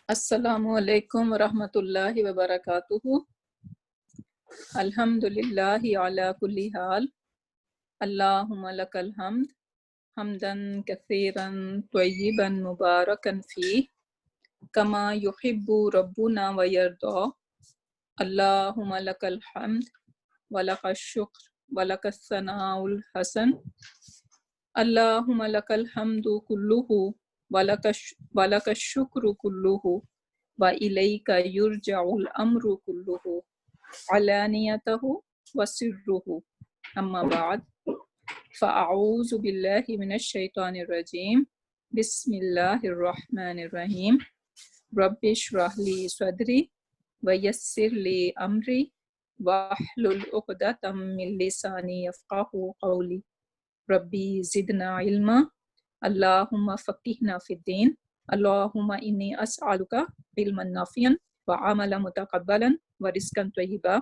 Assalamu alaikum wa rahmatullahi wa barakatuhu. Alhamdulillahi ala kulli hal. Allahumma lakal hamd. Hamdan kathiran tayyiban mubarakan fi. Kama yuhibbu rabbuna wa yarda. Allahumma lakal hamd. Wa lakal shukr. Wa lakal sana'ul hasan. Allahumma lakal hamdu kulluhu. Wa lakal shukru kulluhu. Wa ilayka yurja'ul amru kulluhu. Alaniyatahu wa sirruhu. Amma ba'd. Fa'a'udhu billahi minash shaitanir rajim. Bismillahir rahmanir rahim. Rabbi shrah li sadri wa yassir li amri wahlul 'uqdatam min lisani yafqahu qawli. Rabbi zidna ilma. Allahumma faqihna fid din. Allahumma inni as'aluka ilman nafiyan wa amalan mutaqabbalan wa rizqan tayyiba.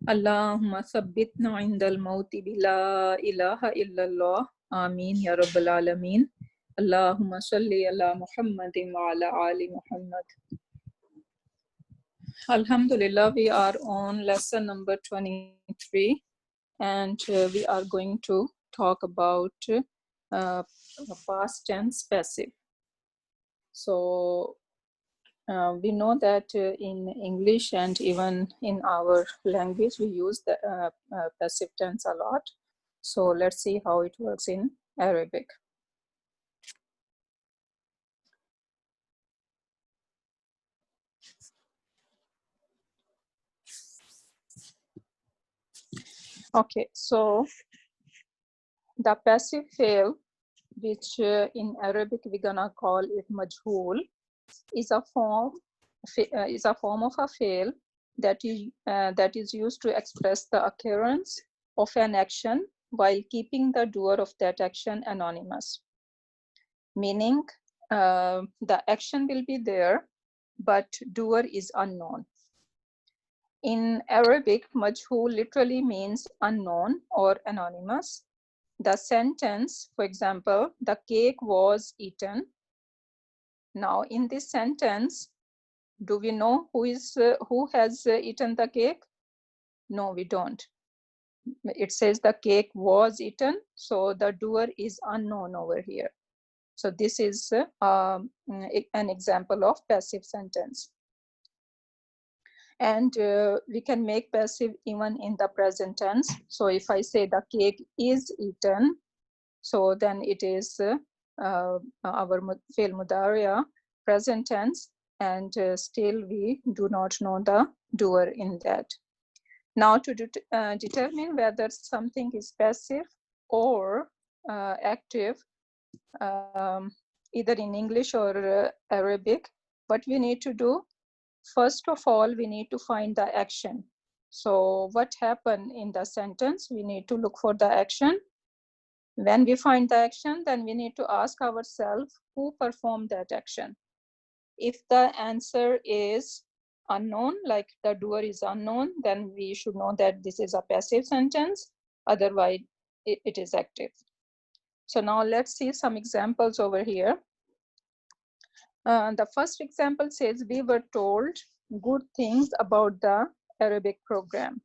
Allahumma thabbitna indal mauti bila ilaha illallah. Amin ya rabbal alamin. Allahumma salli ala Muhammadin wa ala ali Muhammad. Alhamdulillah, we are on lesson number 23, and we are going to talk about past tense passive. So we know that in English and even in our language, we use the passive tense a lot. So let's see how it works in Arabic. Okay, so the passive fail, which in Arabic we're gonna call it majhul, is a form of a fail that is used to express the occurrence of an action while keeping the doer of that action anonymous. Meaning, the action will be there, but doer is unknown. In Arabic, majhul literally means unknown or anonymous. The sentence, for example, the cake was eaten. Now, in this sentence, do we know who has eaten the cake? No, we don't. It says the cake was eaten, so the doer is unknown over here. So this is an example of passive sentence. And we can make passive even in the present tense. So if I say the cake is eaten, so then it is our fail mudariya, present tense, and still we do not know the doer in that. Now to determine whether something is passive or active, either in English or Arabic, what we need to do, first of all, we need to find the action. So what happened in the sentence? We need to look for the action. When we find the action, then we need to ask ourselves who performed that action. If the answer is unknown, like the doer is unknown, then we should know that this is a passive sentence. Otherwise, it is active. So now let's see some examples over here. The first example says, we were told good things about the Arabic program.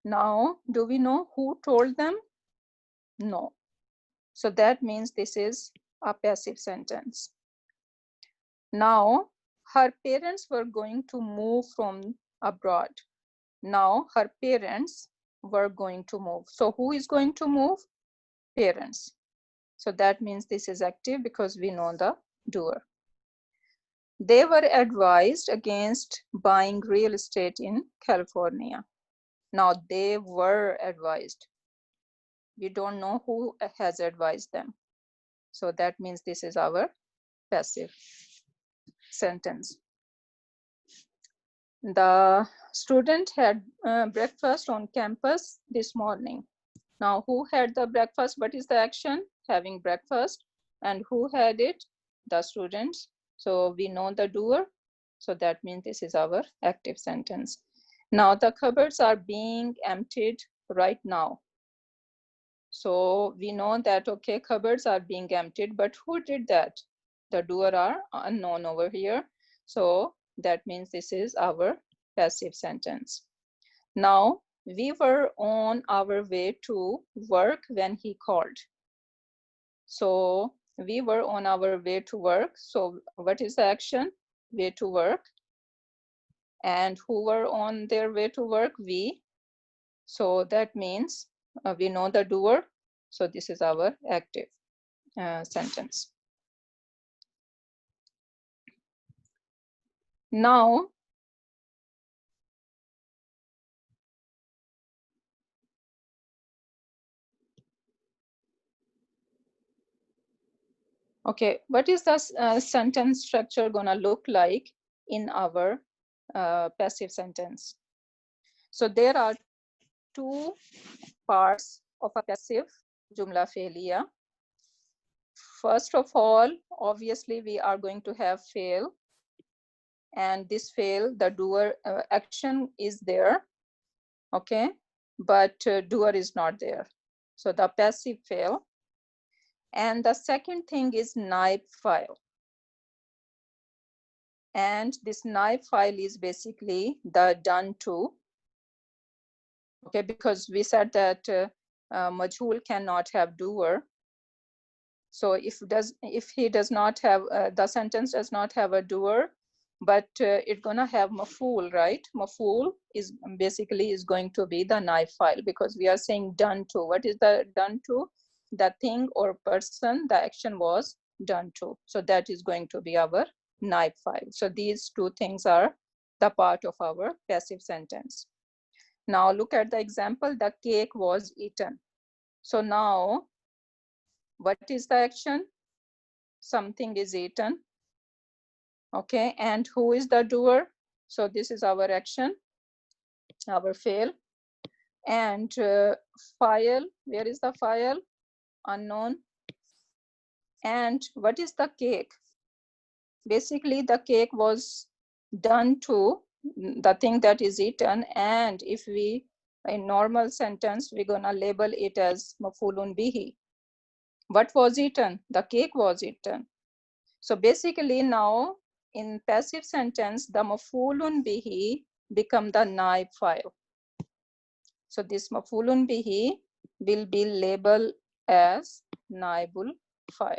Now, do we know who told them? No. So that means this is a passive sentence. Now, her parents were going to move from abroad. Now, her parents were going to move. So who is going to move? Parents. So that means this is active because we know the doer. They were advised against buying real estate in California. Now, they were advised. We don't know who has advised them. So that means this is our passive sentence. The student had breakfast on campus this morning. Now, who had the breakfast? What is the action? Having breakfast. And who had it? The students. So we know the doer. So that means this is our active sentence. Now, the cupboards are being emptied right now. So we know that, okay, cupboards are being emptied, but who did that? The doer are unknown over here. So that means this is our passive sentence. Now, we were on our way to work when he called. So we were on our way to work. So what is the action? Way to work. And who were on their way to work? We. So that means we know the doer. So this is our active sentence. Now, okay, what is the sentence structure gonna look like in our passive sentence? So there are two parts of a passive jumla fe'liya. First of all, obviously we are going to have fail, and this fail, the doer action is there, okay, but doer is not there. So the passive fail. And the second thing is naib file. And this naib file is basically the done to, okay, because we said that majhul cannot have doer. So if he does not have, the sentence does not have a doer, but it's gonna have maf'ul, right? Maf'ul is basically is going to be the naib file, because we are saying done to. What is the done to? The thing or person, the action was done to. So that is going to be our naib file. So these two things are the part of our passive sentence. Now look at the example, the cake was eaten. So now, what is the action? Something is eaten. Okay, and who is the doer? So this is our action, our fail. And file, where is the file? Unknown. And what is the cake? Basically, the cake was done to the thing that is eaten. And if we, in normal sentence, we're gonna label it as mafulun bihi. What was eaten? The cake was eaten. So basically now in passive sentence, the mafulun bihi become the naib file. So this mafulun bihi will be labeled as naibul file.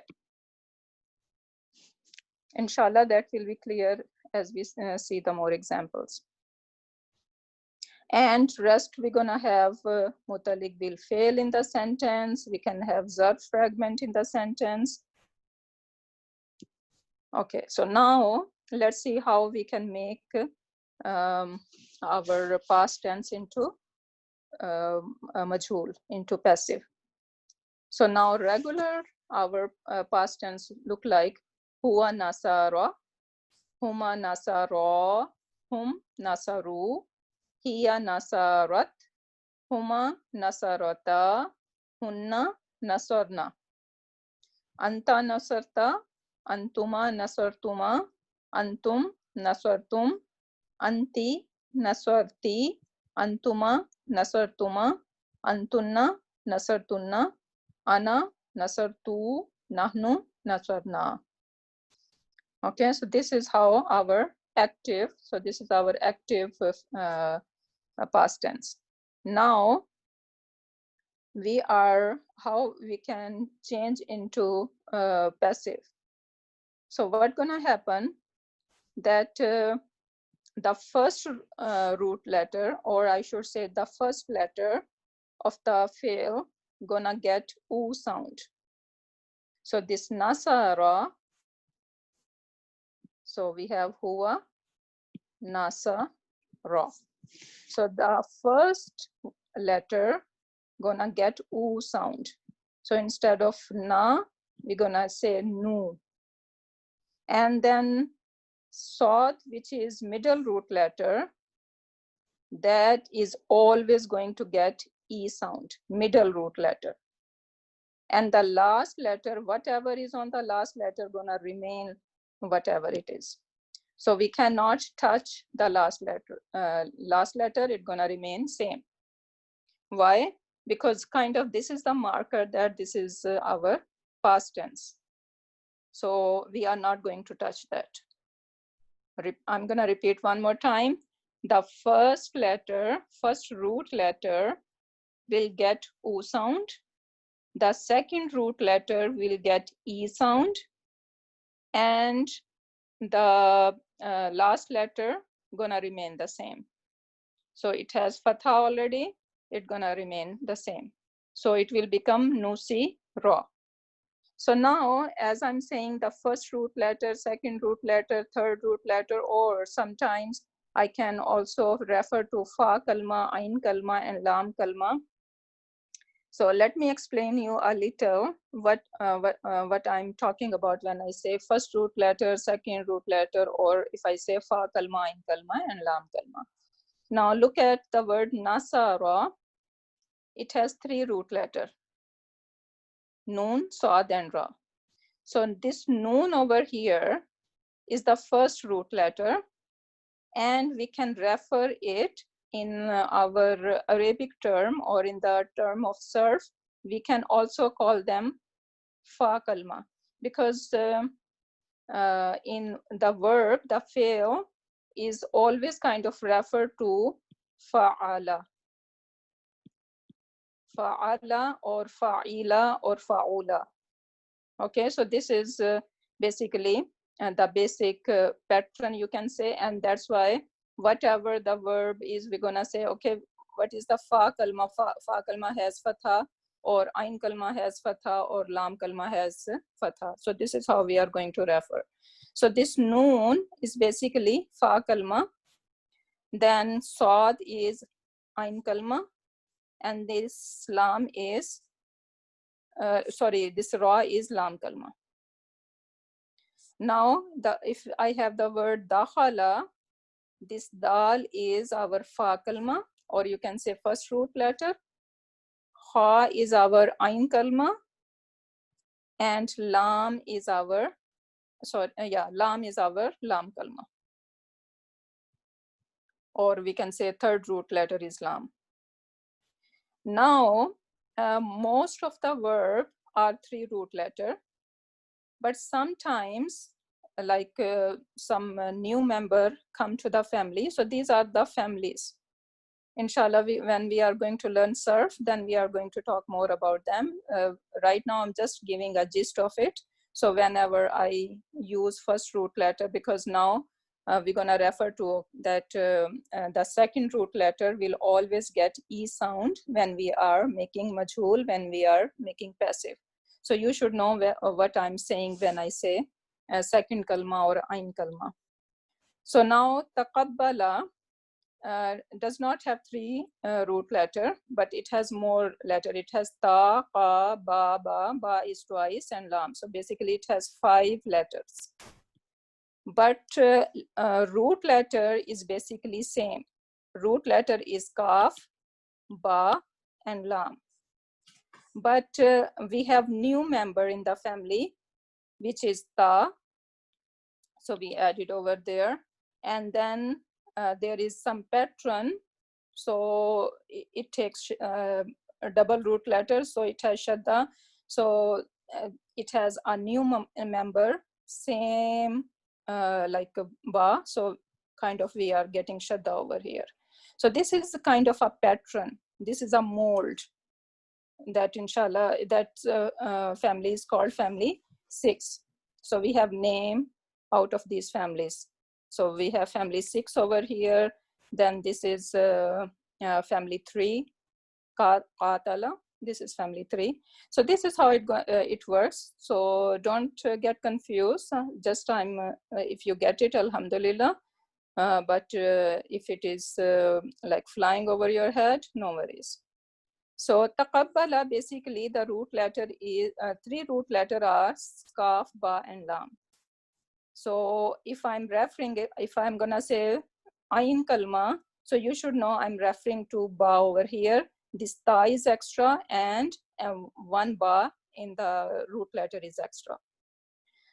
Inshallah, that will be clear as we see the more examples. And rest, we're gonna have mutalik will fail in the sentence. We can have zarf fragment in the sentence. Okay, so now let's see how we can make our past tense into majhul, into passive. So now regular, our past tense look like huwa nasara, huma nasara, hum nasaru, hiya nasarat, huma nasarata, hunna nasarna, anta nasarta, antuma nasartuma, antum nasartum, anti nasarti, antuma nasartuma, antunna nasartunna, ana nasartu, nahnu nasarna. Okay, so this is how our active, so this is our active past tense. Now we are, how we can change into passive. So what's gonna happen that the first root letter, or I should say the first letter of the fail gonna get u sound. So this nasara, so we have huwa nasara. So the first letter gonna get u sound. So instead of na, we're gonna say nu. And then sod, which is middle root letter, that is always going to get e sound, middle root letter. And the last letter, whatever is on the last letter, gonna remain whatever it is. So we cannot touch the last letter. Last letter, it's gonna remain same. Why? Because kind of this is the marker that this is our past tense. So we are not going to touch that. I'm going to repeat one more time. The first root letter will get O sound. The second root letter will get E sound. And the last letter gonna remain the same. So it has fatha already, it's gonna remain the same. So it will become Nusi Ra. So now, as I'm saying the first root letter, second root letter, third root letter, or sometimes I can also refer to Fa Kalma, Ain Kalma, and Lam Kalma. So let me explain you a little what I'm talking about when I say first root letter, second root letter, or if I say Fa Kalma, Ain Kalma, and Lam Kalma. Now look at the word Nasara. It has three root letters, Noon, Saad, and Ra. So this Noon over here is the first root letter, and we can refer it in our Arabic term or in the term of surf. We can also call them Fa Kalma, because in the verb, the fail is always kind of referred to Fa'ala. Fa'ala or Fa'ila or Fa'ula. Okay, so this is basically the basic pattern, you can say, and that's why whatever the verb is, we're gonna say, okay, what is the Fa Kalma? Fa Kalma has Fatha, or Ain Kalma has Fatha, or Lam Kalma has Fatha. So this is how we are going to refer. So this Noon is basically Fa Kalma, then Saad is Ain Kalma, and this Lam is, this Ra is Lam Kalma. Now, if I have the word Dakhala, this Dal is our Fa Kalma, or you can say first root letter. Kha is our Ain Kalma, and Lam is our, Lam is our Lam Kalma. Or we can say third root letter is Lam. Now, most of the verb are three root letter, but sometimes like some new member come to the family. So these are the families. Inshallah, when we are going to learn surf, then we are going to talk more about them. Right now, I'm just giving a gist of it. So whenever I use first root letter, because now we're gonna refer to that the second root letter will always get E sound when we are making majhul, when we are making passive. So you should know what I'm saying when I say second kalma or ain kalma. So now taqabbala does not have three root letter, but it has more letter. It has ta, qa, ba, ba, ba is twice, and lam. So basically it has 5 letters. But root letter is basically same. Root letter is kaf, ba, and lam. But we have new member in the family, which is ta. So we add it over there. And then there is some pattern. So it takes a double root letter. So it has shadda. So it has a new member, same like a ba. So kind of we are getting shadda over here. So this is kind of a pattern. This is a mold that inshallah, that family is called family 6. So we have name out of these families. So we have family 6 over here. Then this is family 3, Qatala. This is family 3. So this is how it works. So don't get confused. Just if you get it, alhamdulillah. But if it is like flying over your head, no worries. So taqabbala, basically the root letter is 3 root letter are kaf, ba, and lam. So if I'm referring, if I'm gonna say ain kalma, so you should know I'm referring to ba over here. This ta is extra, and 1 ba in the root letter is extra.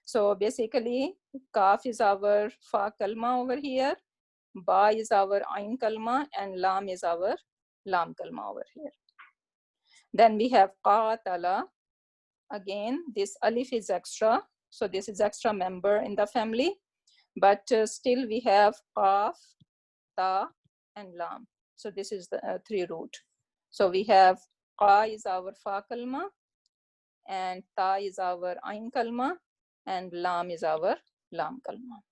So basically kaf is our fa kalma over here, ba is our ain kalma, and lam is our lam kalma over here. Then we have qatala. Again, this alif is extra. So this is extra member in the family, but still we have qaf, ta, and lam. So this is the 3 root. So we have qa is our fa kalma, and ta is our ain kalma, and lam is our lam kalma.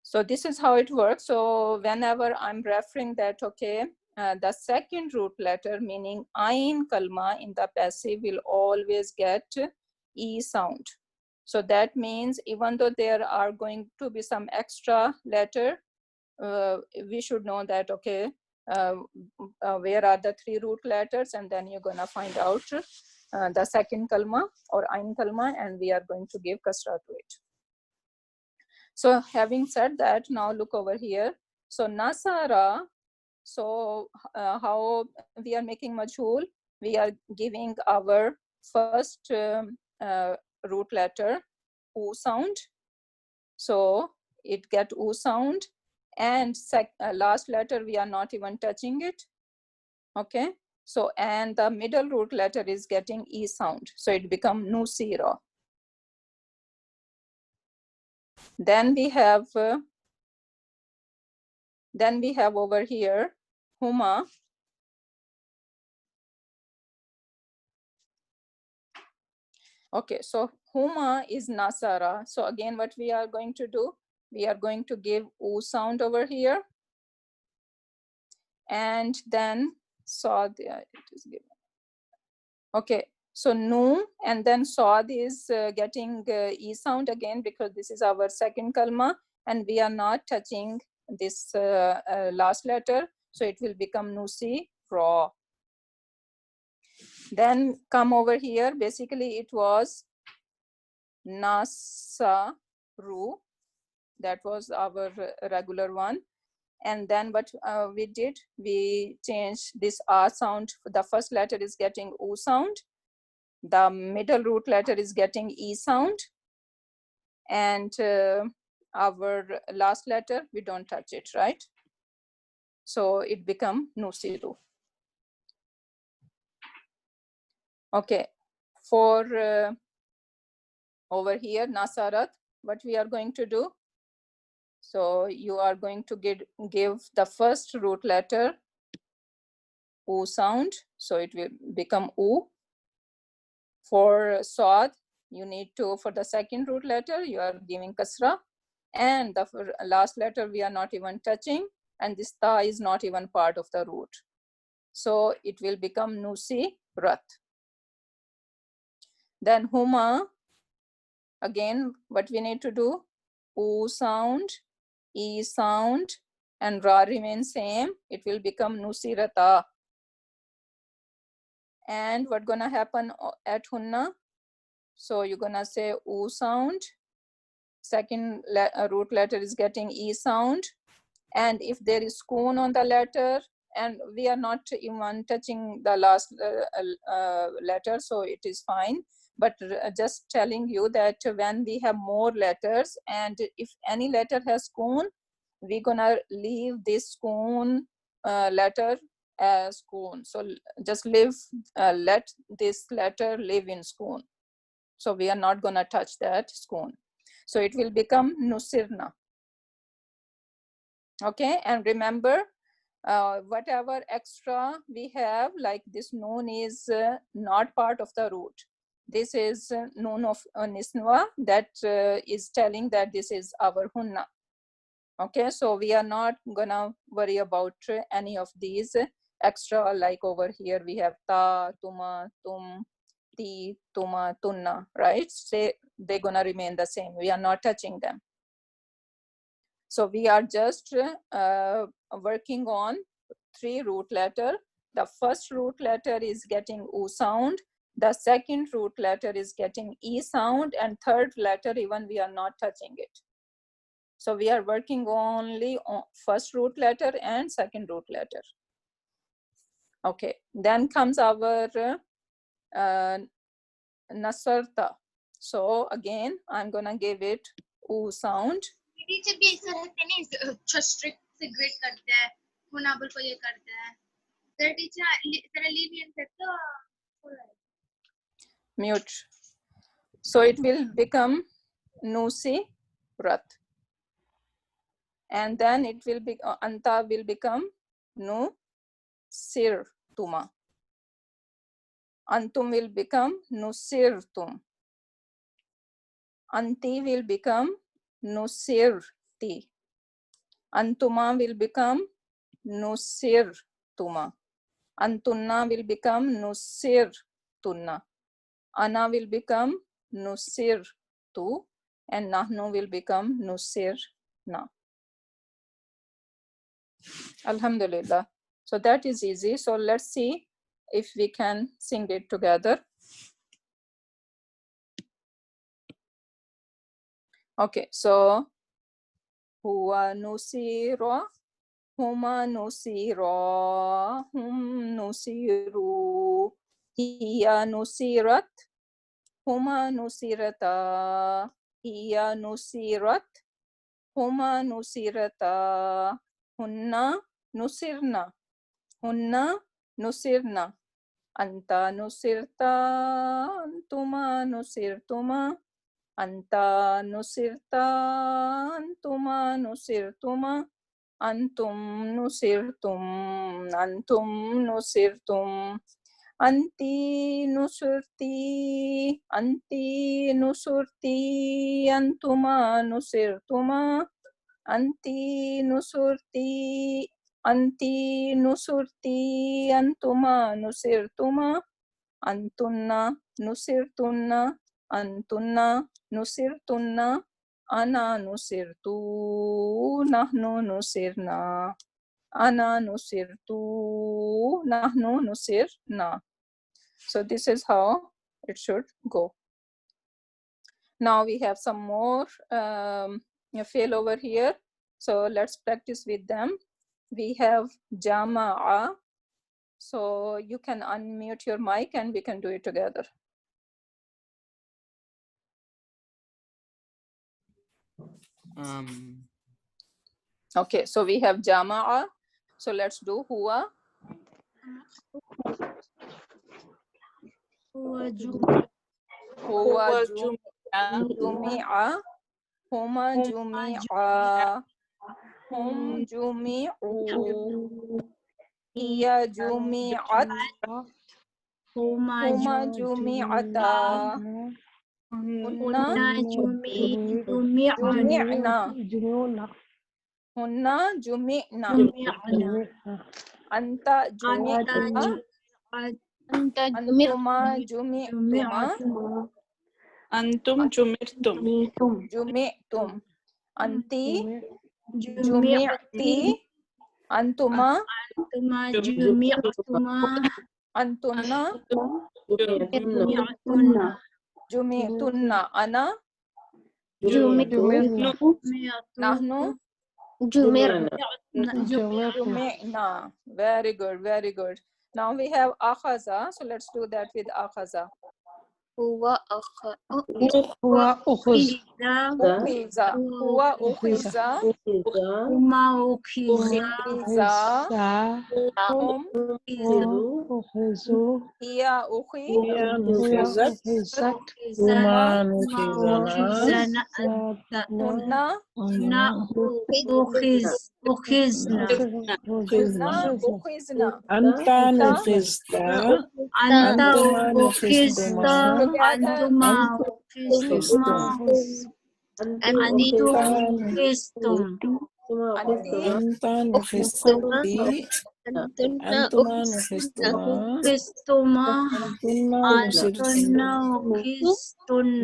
So this is how it works. So whenever I'm referring that, okay, the second root letter, meaning ain kalma in the passive, will always get E sound. So that means even though there are going to be some extra letter, we should know that, okay, where are the 3 root letters, and then you're gonna find out the second kalma or ain kalma, and we are going to give kasra to it. So having said that, now look over here. So nasara, so how we are making majhul, we are giving our first root letter U sound. So it get U sound, and last letter we are not even touching it. Okay, so and the middle root letter is getting E sound, so it become nusira. Then we have over here huma. Okay, so huma is nasara. So again, what we are going to do, we are going to give U sound over here, and then saad, it is given. Okay, so nu, and then saad is getting E sound again, because this is our second kalma, and we are not touching this last letter, so it will become nusi ra. Then come over here, basically it was nasaru, that was our regular one. And then what we did, we changed this R sound. The first letter is getting U sound, the middle root letter is getting E sound, and our last letter, we don't touch it, right? So it become nusiru. Okay, for over here, nasarat, what we are going to do, so you are going to give the first root letter U sound, so it will become U. For Saad, you need to, for the second root letter, you are giving kasra, and the last letter we are not even touching, and this ta is not even part of the root. So it will become nusi rat. Then huma, again, what we need to do, U sound, E sound, and ra remains same. It will become nusirata. And what gonna happen at hunna? So you're gonna say U sound, second root letter is getting E sound, and if there is sukoon on the letter, and we are not even touching the last letter, so it is fine. But just telling you that when we have more letters, and if any letter has sukoon, we're gonna leave this sukoon letter as sukoon. So just let this letter live in sukoon. So we are not gonna touch that sukoon. So it will become nusirna. Okay, and remember, whatever extra we have, like this noon is not part of the root. This is noon of niswa that is telling that this is our hunna. Okay, so we are not gonna worry about any of these extra, like over here we have ta, tuma, tum, ti, tuma, tunna, right? Say they're gonna remain the same. We are not touching them. So we are just working on 3 root letter. The first root letter is getting U sound. The second root letter is getting E sound, and third letter even we are not touching it. So we are working only on first root letter and second root letter. Okay, then comes our nasarta. So again, I'm gonna give it U sound. Teacher भी ऐसा रहते हैं नहीं, strict से grade करते हैं, मुनाबल को ये करते हैं, तेरा टीचर तेरा लीनियंट है तो mute. So it will become nusirat. And then it will be, anta will become nusirtuma. Antum will become nusirtum. Anti will become nusirti. Antuma will become nusirtuma. Antunna will become nusirtunna. Ana will become nusirtu. And nahnu will become nusirna. Alhamdulillah. So that is easy. So let's see if we can sing it together. Okay, so huwa nusira, huma nusira, hum nusiru, hiya nusirat, huma nusirata, hiya nusirat, huma nusirata, hunna nusirna, hunna nusirna, anta nusirta, antuma nusirtuma, anta nusirta, antuma nusirtuma, antum nusirtum, antum nusirtum, anti nusurti, anti nusurti, antuma nusirtuma, anti nusurti, anti nusurti, antuma nusirtuma, antunna nusirtunna, antunna nusirtunna, ana nusirtu, nahnu nusirna, ana nusirtu, nahnu nusirna. So this is how it should go. Now we have some more fail over here. So let's practice with them. We have jama'a. So you can unmute your mic and we can do it together. Okay, so we have jama'a. So let's do huwa. Huwa jumi'a. Huma jumi'a. Hum jumi'u. Hiya jumi'at. Huma jumi'ata. Hunna jumi'na. Hunna jumi'na. Anta jumi'ta. Antuma jumi'tuma. Antum jumirtum. Jumi'tum. Anti jumi'ti. Antuma antunna jumi'tunna. Ana nahnu jumi'na. Very good, very good. Now we have akhaza. So let's do that with akhaza. Huwa Ukhiza. Huwa ukhiza. Huma Ukhiza. Hum hiya ukhizat. Huma hunna ukhizna. Anta nukhizta. Anta nukhiztuma. Antuma ukhiztuma. Antum ukhiztum. Anta nukhizti. Antuma nukhiztuma. Antunna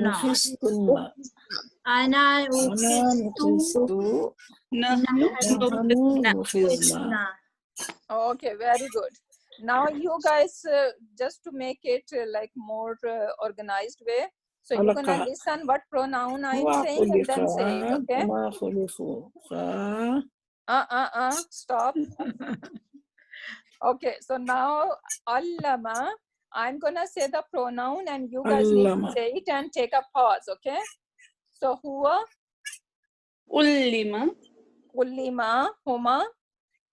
nukhiztunna. Ana ukhiztu. Nahnu nukhizna. Okay, very good. Now you guys, just to make it like more organized way, so you're gonna listen what pronoun I'm saying and then say it, okay? Stop. Okay, so now allama, I'm gonna say the pronoun and you guys need to say it and take a pause, okay? So huwa Ullima. huma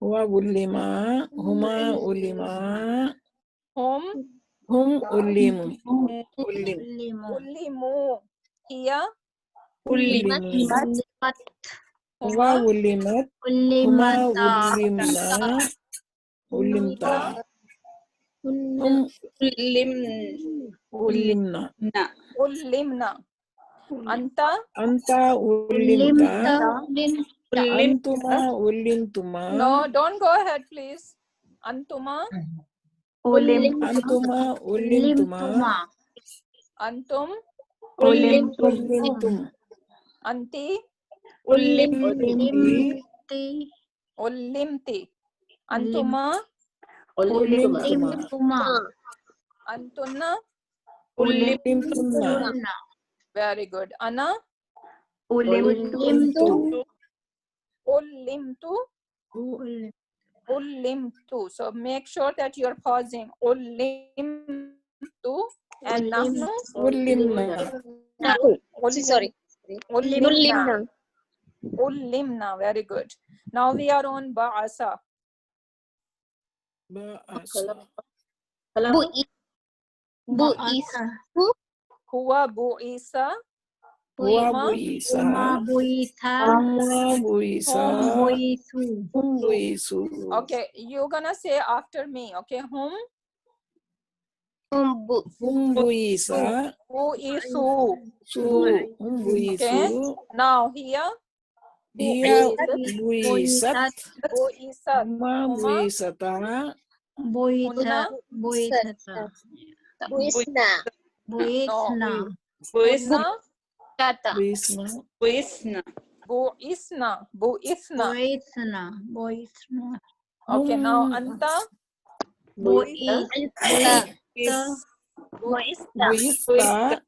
Huwa ulima. Huma ulima. hum Hum ulimu. Ulimu. Ullimu. Here. Ulimat. Huwa Huma. ulimat. Huma Ulimata. ulimna. Ulimta. Hum ulimna. Ullimna. Anta. Anta ulimta. Ulimta. Antuma ulimtuma. No, don't go ahead, please. Antuma. Antuma ulimtuma. Antum. Ulimtum. Anti. Ulimti. Ullimti. Antuma. Ulimtuma. Antunna. Ulimtumna. Very good. Ana. Ulimtu. Ullimtu. Ullimtu. So make sure that you're pausing. Ullimtu. And nahnu. Ulimna. Sorry. Ullimna. Ullimna. Very good. Now we are on ba'asa. Ba'asa. Huwa bu'isa. Huwa bu'isa. Huma bu'isa. Hum bu'isu. Okay, you're gonna say after me. Okay, hum Hum bu'isa. bu'isu. Hum bu'isu. Now here Hiya bu'isat. bu'isat. Huma bu'isata. Hunna. Hunna. Bu'isna. Bu'isna. Okay, now anta. Bu'ista.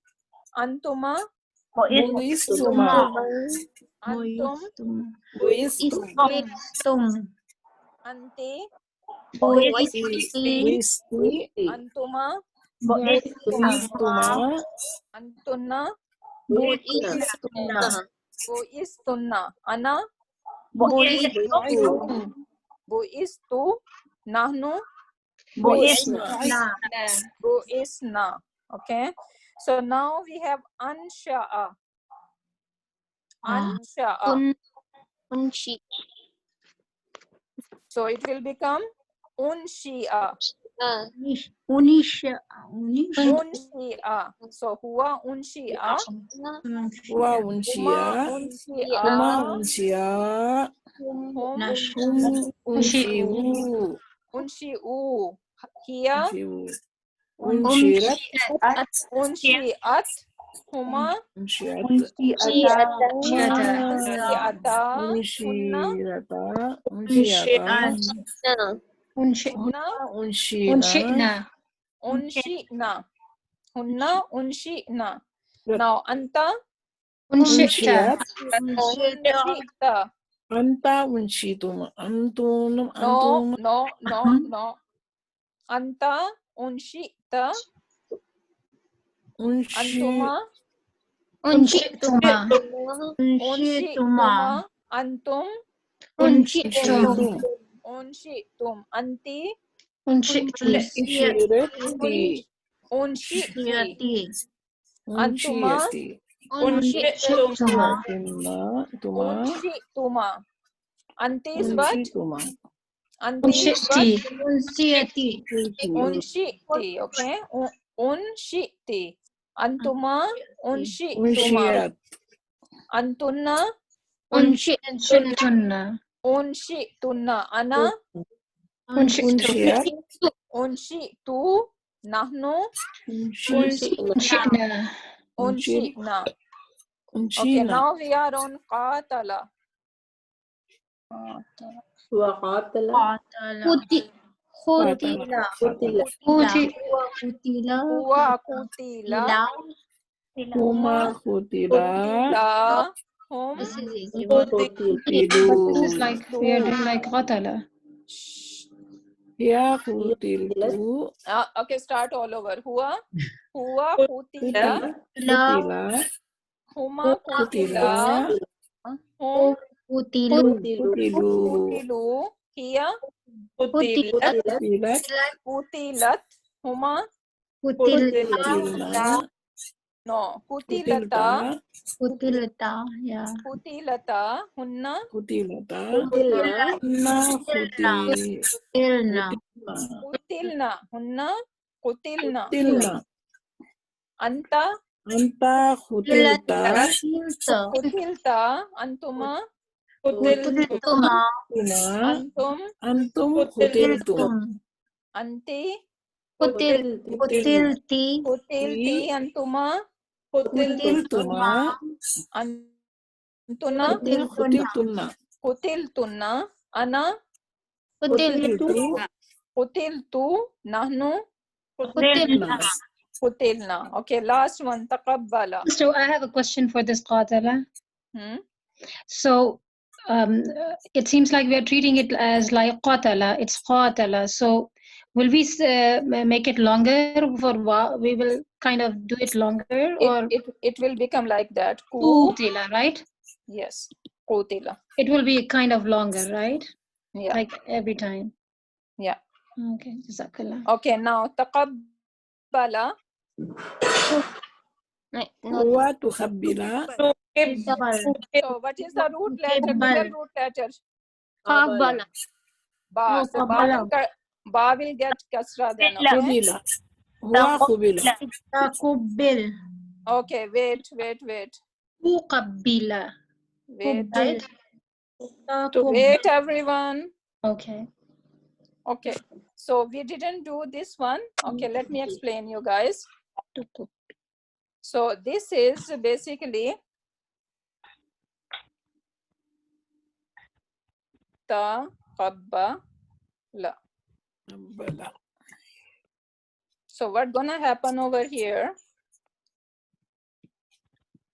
Antuma. Bu'istuma. Antum. Bu'istum. Anti. Bu'isti. Antuma. Bu'istuma. Antunna. Bu'istunna. Bu'istunna. Ana. Bu'istu. Bu'istu. Nahnu. Bu'isna. Bu'isna. Okay. So now we have ansha'a. Ansha'a. So it will become unshi'a. Unshi'a. So huwa unshi'a. Huwa unshiya. Huma unshiya. Hum Unshiu. unshi'u. Here. Unshirat. Unshi'at. Huma Unshiat. unshi'ata. Unshiata. Hunna Unshina. unshi'na. Hunna unshi'na. Now anta Unshiat. unshi'ta. Anta unshitum. No. Anta unshi'ta. Antuma unshi'tuma. Antum unshi'tum. Anti Unshi'ti. unshi'ti. Antuma Unshi'tuma. unshi'tuma. Anti is what? Unshi'ti. Okay. Unshi'ti. Antuma unshi'tuma. Antunna unshi'tunna. Ana Unshiat. unshi'tu. Nahnu unshi'na. Okay, now we are on qatala. Huwa kutila. Huma kutila. Hum This is like we are doing like qatala. Ya kutilu. Okay, start all over. Huwa kutila. Kutila. Huma kutila. Hum kutilu. Hiya Kutilat. kutilat. Huma Kutilna. No. Kutilta. Kutilata. Yeah. Kutilata. Hunna. Kutilata. Kutilna. Hunna Kutilna. Kutilna. Hunna. Kutilna. Kutilna. Anta. Anta kutilta. Kutilta. Antuma. Kutiltuma. Tuma. Antum. Antum kutiltum. Anti. Kutilti. Kutilti. Antuma. Kutiltuma. Antuna. Antum kutiltunna. Kutiltunna. Ana. Kutiltu. Kutiltu. Nahnu. Kutilna. Kutilna. Okay, last one. Taqabbala. So I have a question for this qatala. Hmm? So it seems like we are treating it as like qatala. It's qatala. So will we make it longer for we will kind of do it longer, or It will become like that. qutila, right? Yes. Qutila. It will be kind of longer, right? Yeah. Like every time. Yeah. Okay, jazakallah. Okay, now taqabbala. Huwa tukhabbila. So what is the root letter? Middle root letter? Qabala. Ba. No, So ba will get kasra then. Okay. Khubila. Huwa khubila. Taqubbil. Okay. Wait. Tuqabbila. Wait. Taqubbil. Wait, everyone. Okay. Okay. So we didn't do this one. Okay. Let me explain you guys. So this is basically taqabbala. So what's gonna happen over here?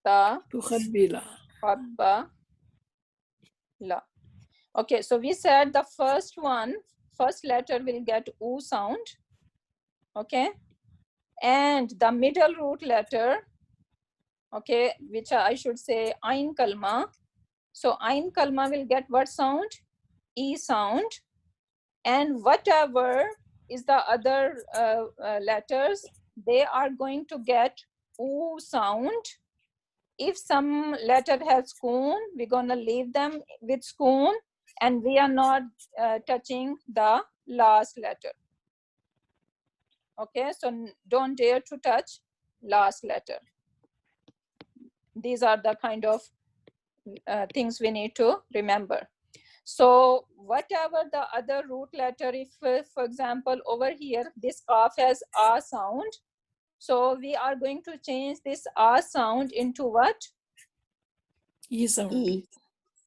Tukhabbila. Taqabbala. Okay, so we said the first letter will get U sound. Okay. And the middle root letter, okay, which I should say Ain Kalma. So Ain Kalma will get what sound? E sound. And whatever is the other letters, they are going to get U sound. If some letter has skoon, we're going to leave them with skoon, and we are not touching the last letter. Okay, so don't dare to touch last letter. These are the kind of things we need to remember. So whatever the other root letter, if for example over here this qaf has a sound, so we are going to change this a sound into what? E sound.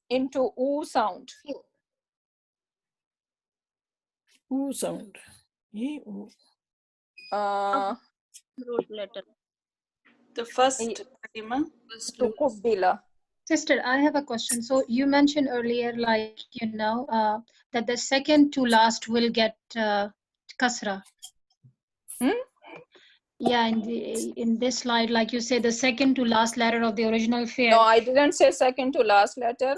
Into U sound. U sound. E U. Root letter. The first Fatima. Tuqabbila. Sister, I have a question. So you mentioned earlier, like, that the second to last will get kasra. Yeah, in this slide, like you say, the second to last letter of the original fi'l. No, I didn't say second to last letter.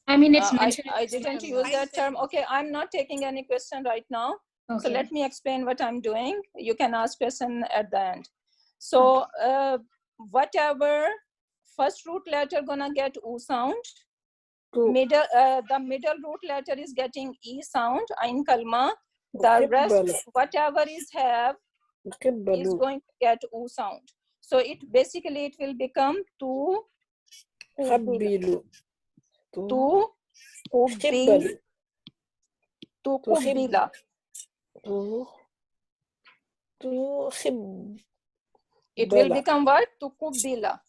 I mean, it's mentioned. I didn't use that term. Okay, I'm not taking any question right now. Okay. So let me explain what I'm doing. You can ask question at the end. So whatever first root letter gonna get U sound. The middle root letter is getting E sound, Ain Kalma. The rest, whatever is have, is going to get U sound. So it basically it will become tu Khabbilu. tu kubbila. It will become what? Tu kubbila.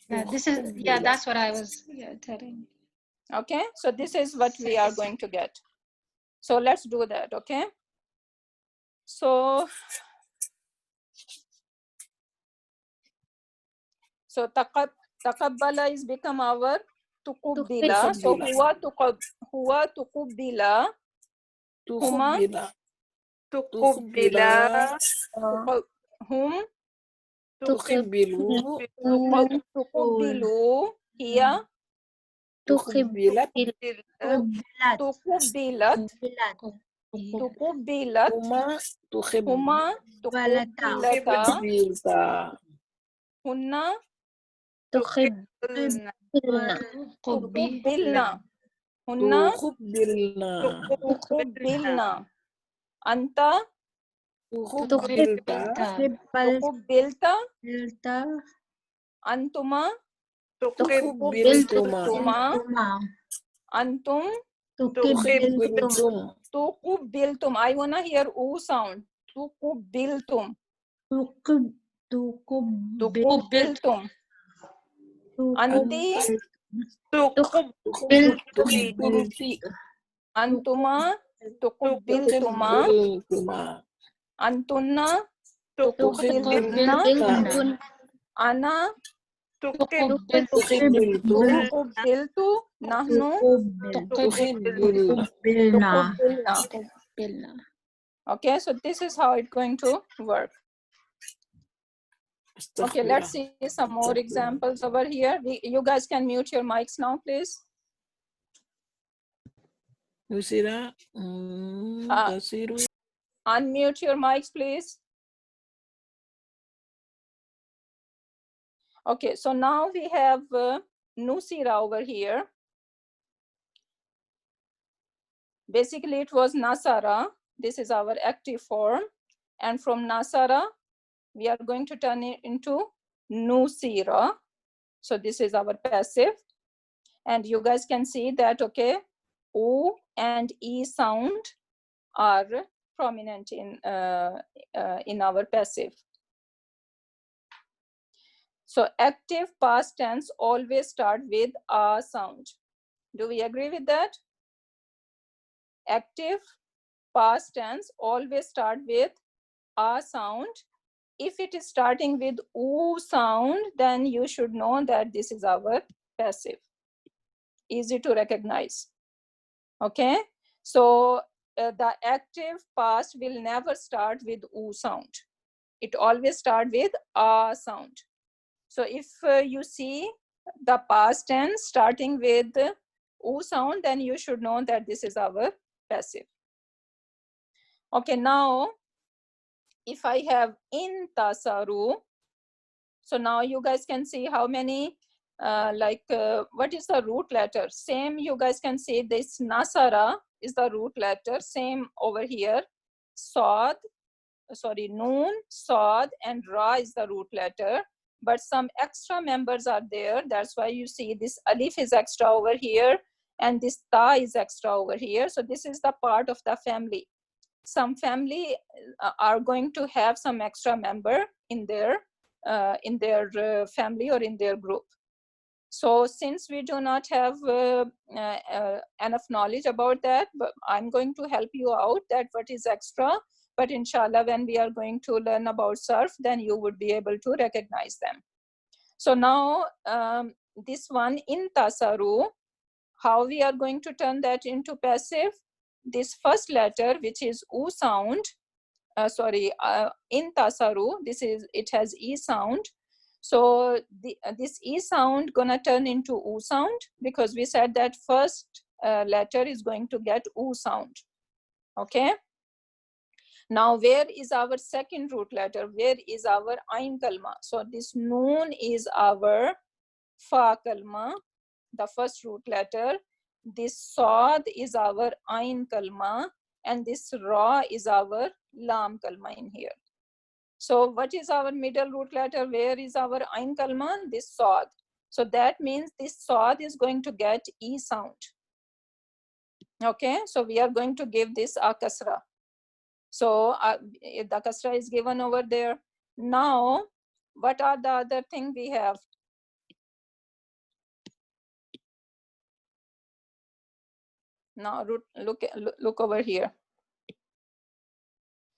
Yeah, that's what I was telling. Okay, so this is what we are going to get. So let's do that, okay? So taqabbala is become our tuqubbila. So huwa tuqubbila. Huma tuqubbila. Hum tuqibbilu. tuqubbilu. Hiya tuqibbilat. tuqubbilat. تقبلت هما تحب هما تقبلتا تحبلتا هن تقبلنا تقبلنا هن تقبلنا تقبلنا أنت تقبلتا تقبلت أنتما تقبلتما أنتم تقبلتم تقبلتم. I wanna hear U sound. تقبلتم تقبلتم. أنتِ تقبلتي أنتما تقبلتما تقبلتما أنتن تقبلن أنا تقبلت تقبلت نحن تقبلنا تقبلنا. Okay, so this is how it's going to work. Okay, let's see some more examples over here. You guys can mute your mics now, please. Nusira, Tasiru. Unmute your mics, please. Okay, so now we have Nusira over here. Basically, it was Nasara. This is our active form. And from Nasara, we are going to turn it into Nusira. So this is our passive. And you guys can see that, okay, O and E sound are prominent in our passive. So active past tense always start with a sound. Do we agree with that? Active past tense always start with a sound. If it is starting with oo sound, then you should know that this is our passive. Easy to recognize. Okay, so the active past will never start with oo sound. It always start with a sound. So if you see the past tense starting with oo sound, then you should know that this is our passive. Okay, now if I have in tasaru, so now you guys can see how many what is the root letter? Same, you guys can see this nasara is the root letter. Same over here. Sod, sorry, noon, sod, and ra is the root letter. But some extra members are there. That's why you see this alif is extra over here, and this ta is extra over here. So this is the part of the family. Some family are going to have some extra member in their family or in their group. So since we do not have enough knowledge about that, but I'm going to help you out that what is extra. But inshallah, when we are going to learn about surf, then you would be able to recognize them. So now this one in tasaru, how we are going to turn that into passive? This first letter, which is U sound, in tasaru, it has E sound. So this E sound gonna turn into U sound because we said that first letter is going to get U sound. Okay. Now, where is our second root letter? Where is our ain kalma? So this noon is our fa kalma, the first root letter. This sod is our ain kalma, and this ra is our lam kalma in here. So what is our middle root letter? Where is our ain kalma? This sod. So that means this sod is going to get E sound. Okay, so we are going to give this a kasra. So the kasra is given over there. Now, what are the other thing we have? Now look over here.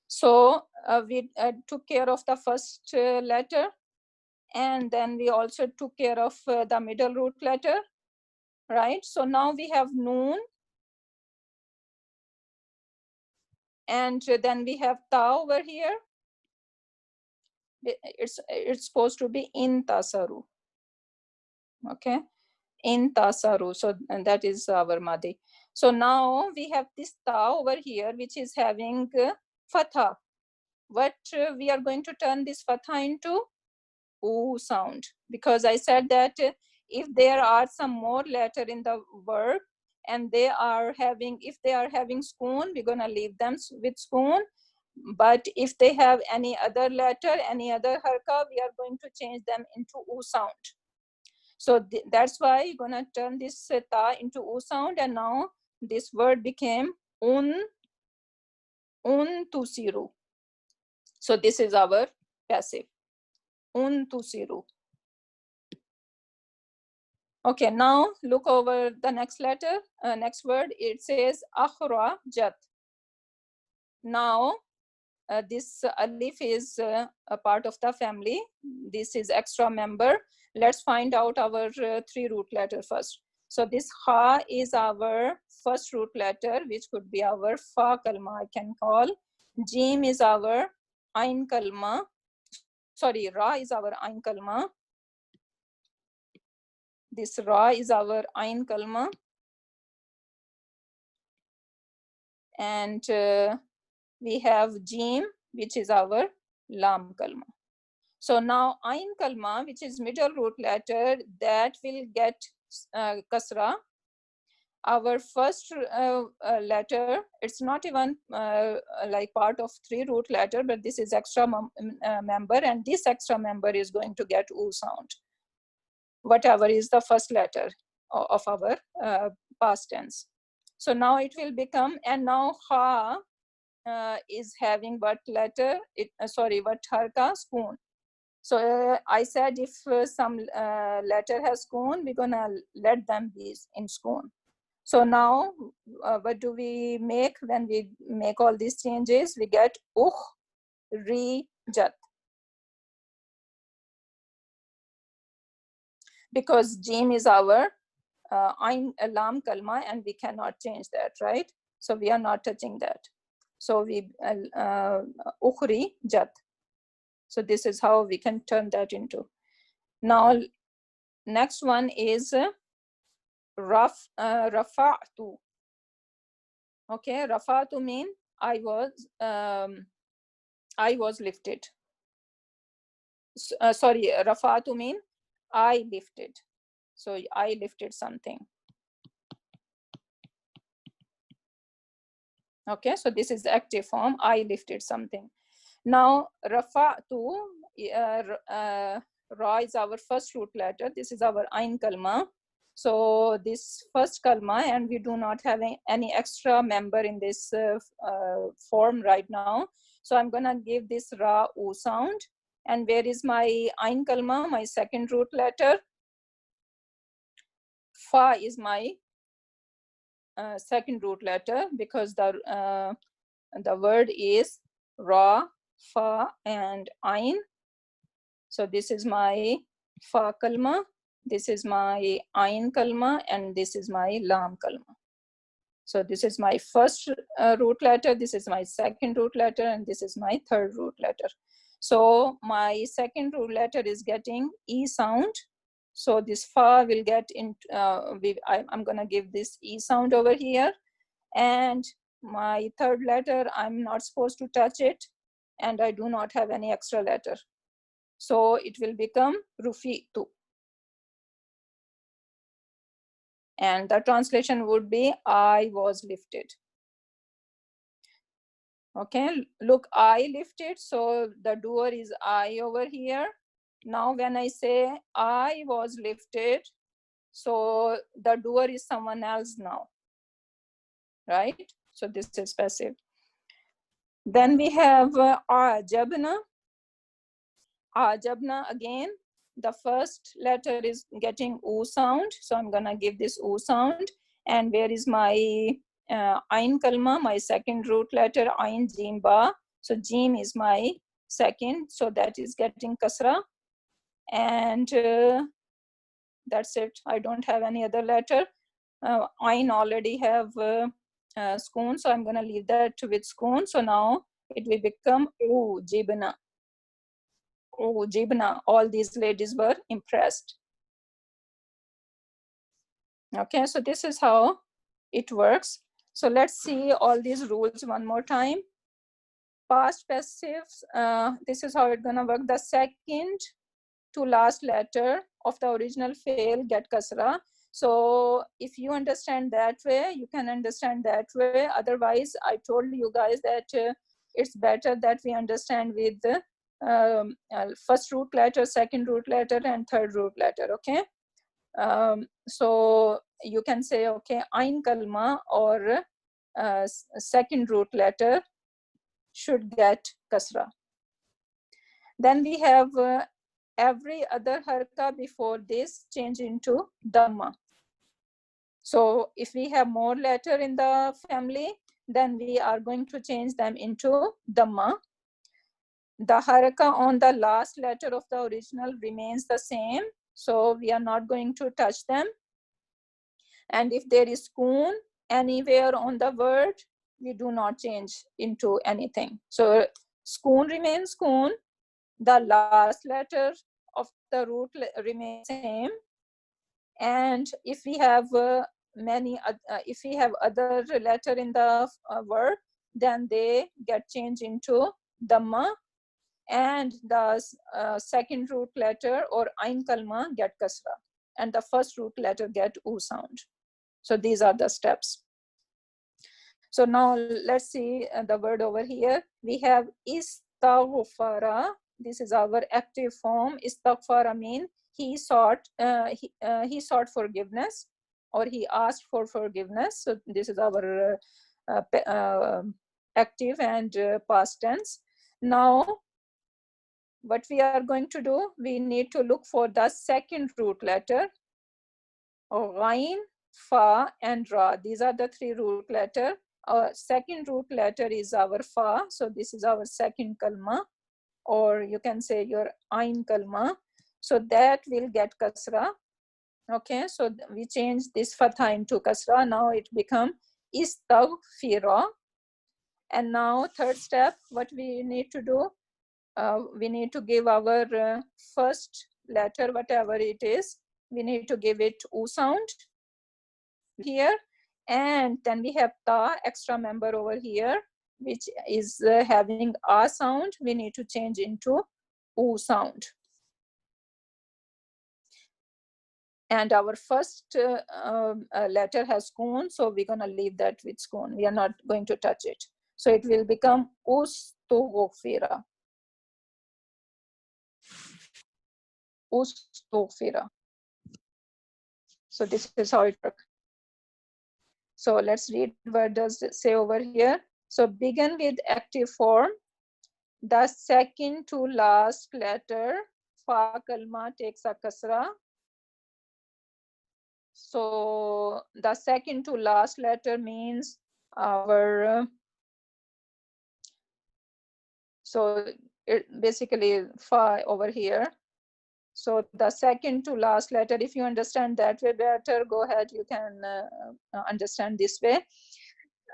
So we took care of the first letter, and then we also took care of the middle root letter, right? So now we have noon, and then we have ta over here. It's supposed to be in tasaru. Okay, in tasaru. So and that is our madi. So now we have this ta over here, which is having fatha. What we are going to turn this fatha into? U sound, because I said that if there are some more letter in the word and they are having, if they are having spoon, we're gonna leave them with spoon. But if they have any other letter, any other harka, we are going to change them into U sound. So that's why you're gonna turn this ta into U sound, and now this word became un tusiru. So this is our passive, un tusiru. Okay, now look over the next letter, next word. It says akhra jat. Now this alif is a part of the family. This is extra member. Let's find out our three root letter first. So this ha is our first root letter, which could be our fa kalma, I can call. Jim is our ain kalma. Sorry, ra is our ain kalma. This ra is our ain kalma. And we have jim, which is our lam kalma. So now ain kalma, which is middle root letter, that will get kasra. Our first letter, it's not even like part of three root letter, but this is extra member, and this extra member is going to get u sound, whatever is the first letter of our past tense. So now it will become, and now ha is having what letter? What harka? Spoon. So I said if some letter has spoon, we're gonna let them be in spoon. So now what do we make when we make all these changes? We get ri jat. Because jim is our ain lam kalma, and we cannot change that, right? So we are not touching that. So we ukhri jat. So this is how we can turn that into. Now next one is rafa'tu. Okay, rafa'tu mean I was lifted. Sorry, rafa'tu mean I lifted. So I lifted something. Okay, so this is the active form. I lifted something. Now rafa'tu, ra is our first root letter. This is our ain kalma. So this first kalma, and we do not have any extra member in this form right now. So I'm gonna give this ra u sound. And where is my ain kalma, my second root letter? Fa is my second root letter, because the word is ra, fa, and ain. So this is my fa kalma, this is my ain kalma, and this is my lam kalma. So this is my first root letter, this is my second root letter, and this is my third root letter. So my second root letter is getting E sound. So this fa will get in, I'm gonna give this E sound over here. And my third letter, I'm not supposed to touch it, and I do not have any extra letter. So it will become rufi'tu. And the translation would be I was lifted. Okay, look, I lifted. So the doer is I over here. Now when I say I was lifted, so the doer is someone else now, right? So this is passive. Then we have ajabna. Ajabna, again, the first letter is getting U sound. So I'm gonna give this U sound. And where is my ain kalma, my second root letter, ain jim ba. So jim is my second, so that is getting kasra. And that's it. I don't have any other letter. Ain already have spoon, so I'm gonna leave that with spoon. So now it will become U jibna. Oh, jibna, all these ladies were impressed. Okay, so this is how it works. So let's see all these rules one more time. Past passives, this is how it's gonna work. The second to last letter of the original fail get kasra. So if you understand that way, you can understand that way. Otherwise, I told you guys that it's better that we understand with the first root letter, second root letter, and third root letter, okay? So you can say, okay, Ain Kalma or second root letter should get kasra. Then we have every other harka before this change into dhamma. So if we have more letter in the family, then we are going to change them into dhamma. The haraka on the last letter of the original remains the same, so we are not going to touch them. And if there is skoon anywhere on the word, we do not change into anything. So skoon remains skoon. The last letter of the root remains same. And if we have if we have other letter in the word, then they get changed into dhamma, and the second root letter or ain kalma get kasra, and the first root letter get u sound. So these are the steps. So now let's see the word over here. We have istaghfara. This is our active form. Istaghfara means he sought forgiveness, or he asked for forgiveness. So this is our active and past tense. Now what we are going to do, we need to look for the second root letter, ghain, fa, and ra. These are the three root letter. Our second root letter is our fa, so this is our second kalma, or you can say your ain kalma. So that will get kasra. Okay, so we change this fatha into kasra. Now it become istaghfira. And now third step, what we need to do, we need to give our first letter, whatever it is, we need to give it u sound here. And then we have ta, extra member over here, which is having a sound. We need to change into u sound. And our first letter has skoon, so we're going to leave that with skoon. We are not going to touch it. So it will become ustughfira. Ustughfira. So this is how it works. So let's read what does it say over here. So begin with active form. The second to last letter, fa kalma, takes a kasra. So the second to last letter means our, so it basically fa over here. So the second to last letter, if you understand that way better, go ahead, you can understand this way.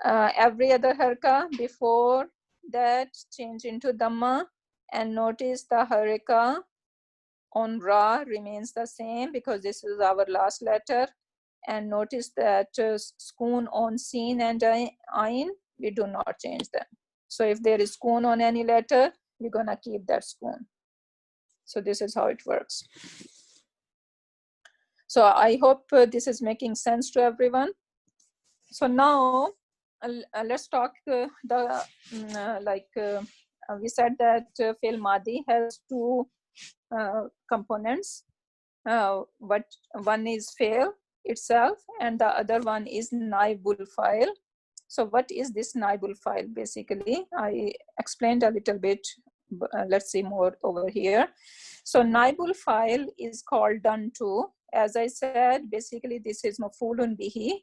Every other harka before that change into dhamma, and notice the haraka on ra remains the same because this is our last letter. And notice that skoon on seen and ain, we do not change them. So if there is skoon on any letter, we're gonna keep that skoon. So this is how it works. So I hope this is making sense to everyone. So now let's talk we said that fi'l madi has two components. But one is fi'l itself, and the other one is naibul fa'il. So what is this naibul fa'il? Basically, I explained a little bit. Let's see more over here. So naibul fa'il is called done to. As I said, basically this is maf'ulun bihi.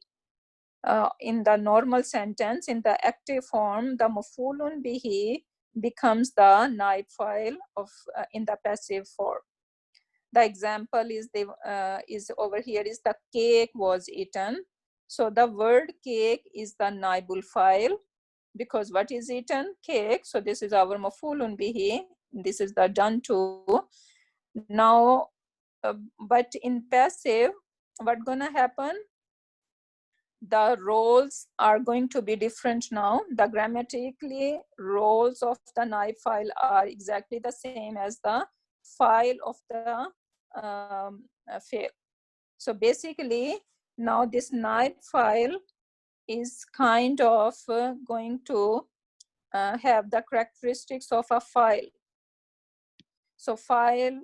In the normal sentence, in the active form, the maf'ulun bihi becomes the naib fa'il of in the passive form. The example is over here is the cake was eaten. So the word cake is the naibul fa'il because what is eaten? Cake. So this is our maf'ulun bihi. This is the done to. Now, but in passive, what's gonna happen? the roles are going to be different now. The grammatically roles of the naib file are exactly the same as the file of the fail. So basically, now this naib file is kind of going to have the characteristics of a file. So file,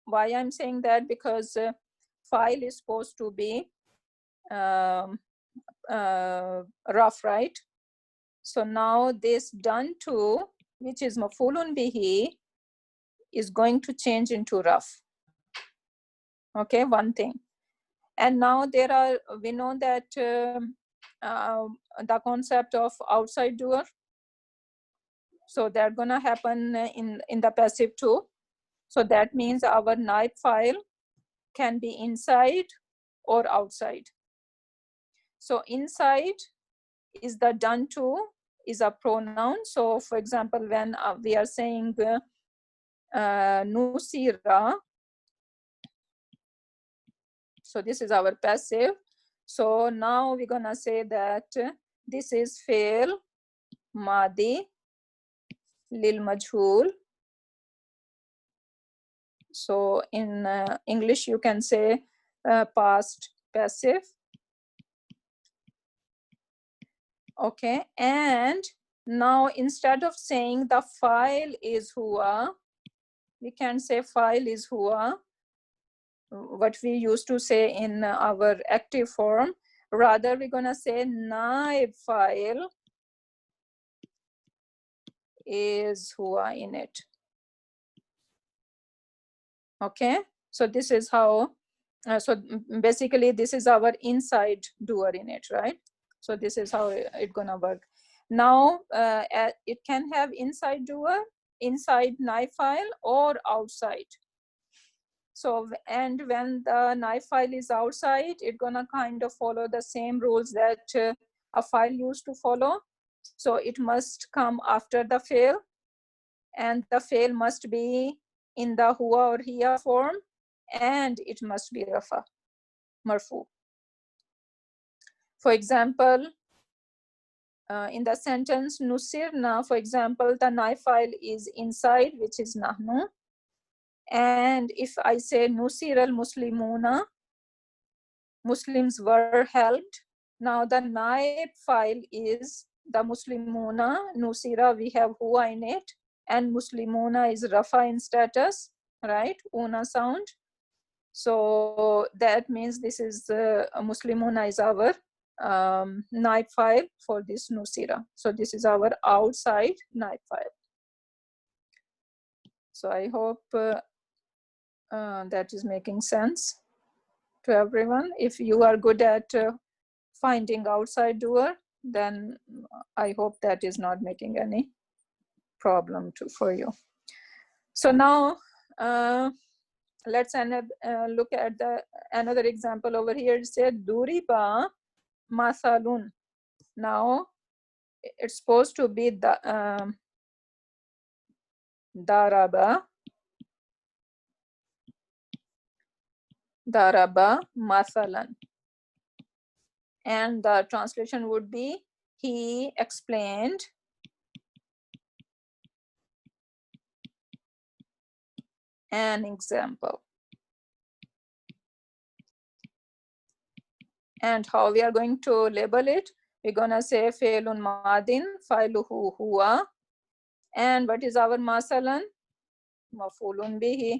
why I'm saying that, because file is supposed to be rough, right? So now this done to, which is mafulun bihi, is going to change into rough. Okay, one thing. And now there are, we know that the concept of outside doer. So they're gonna happen in the passive too. So that means our naib file can be inside or outside. So inside is the done to, is a pronoun. So for example, when we are saying nusira, so this is our passive. So now we're gonna say that this is fail madi lil majhul. So in English you can say past passive. Okay, and now instead of saying the file is huwa, we can say file is huwa, what we used to say in our active form. Rather, we're gonna say naib file is huwa in it. Okay, so this is how, so basically this is our inside doer in it, right? So this is how it's gonna work. Now it can have inside doer, inside naib file, or outside. So, and when the naib file is outside, it's gonna kind of follow the same rules that a file used to follow. So it must come after the fail, and the fail must be in the huwa or hiya form, and it must be rafa, marfu. For example, in the sentence nusirna, for example, the naib file is inside, which is nahnu. And if I say nusir al muslimuna, Muslims were helped. Now the naib file is the muslimuna, nusira, we have huwa in it, and muslimuna is rafa in status, right? Una sound. So that means this is muslimuna is our naib file for this nusira. So this is our outside naib file. So I hope that is making sense to everyone. If you are good at finding outside doer, then I hope that is not making any problem for you. So now let's look at another example over here. It said duriba masalun. Now it's supposed to be the daraba masalan, and the translation would be he explained an example. And how we are going to label it? We're gonna say failun madin, failuhu huwa, and what is our masalan? Mafulun bihi.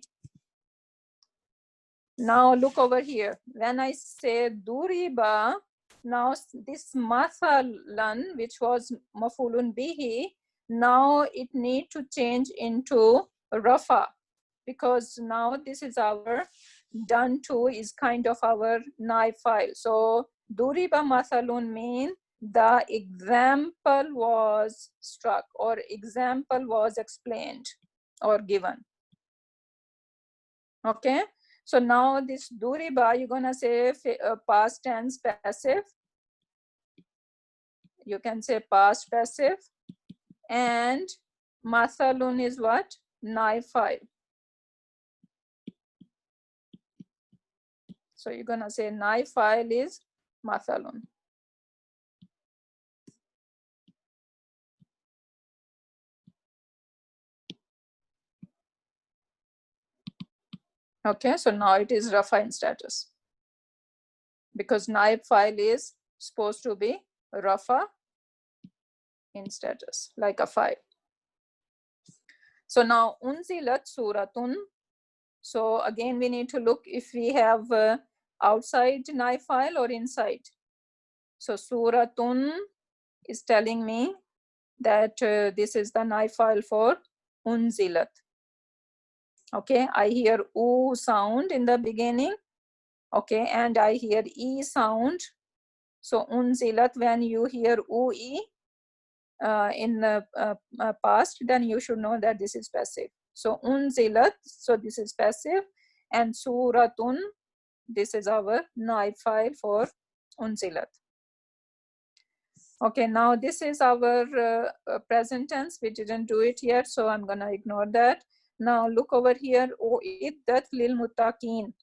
Now look over here. When I say duriba, now this masalan, which was mafulun bihi, now it need to change into rafa, because now this is our done to, is kind of our naib file. So duriba masalun mean the example was struck, or example was explained or given. Okay, so now this duriba, you're gonna say past tense passive. You can say past passive, and masalun is what? Naib file. So you're gonna say naib file is mathalun. Okay, so now it is rafa in status because naib file is supposed to be rafa in status, like a file. So now unzilat suratun. So again, we need to look if we have outside naib file or inside. So suratun is telling me that this is the naib file for unzilat. Okay, I hear u sound in the beginning. Okay, and I hear e sound. So unzilat, when you hear u e in the past, then you should know that this is passive. So unzilat, so this is passive, and suratun, this is our naib file for unzilat. Okay, now this is our present tense. We didn't do it yet, so I'm gonna ignore that. Now look over here, uiddat lil muttaqin.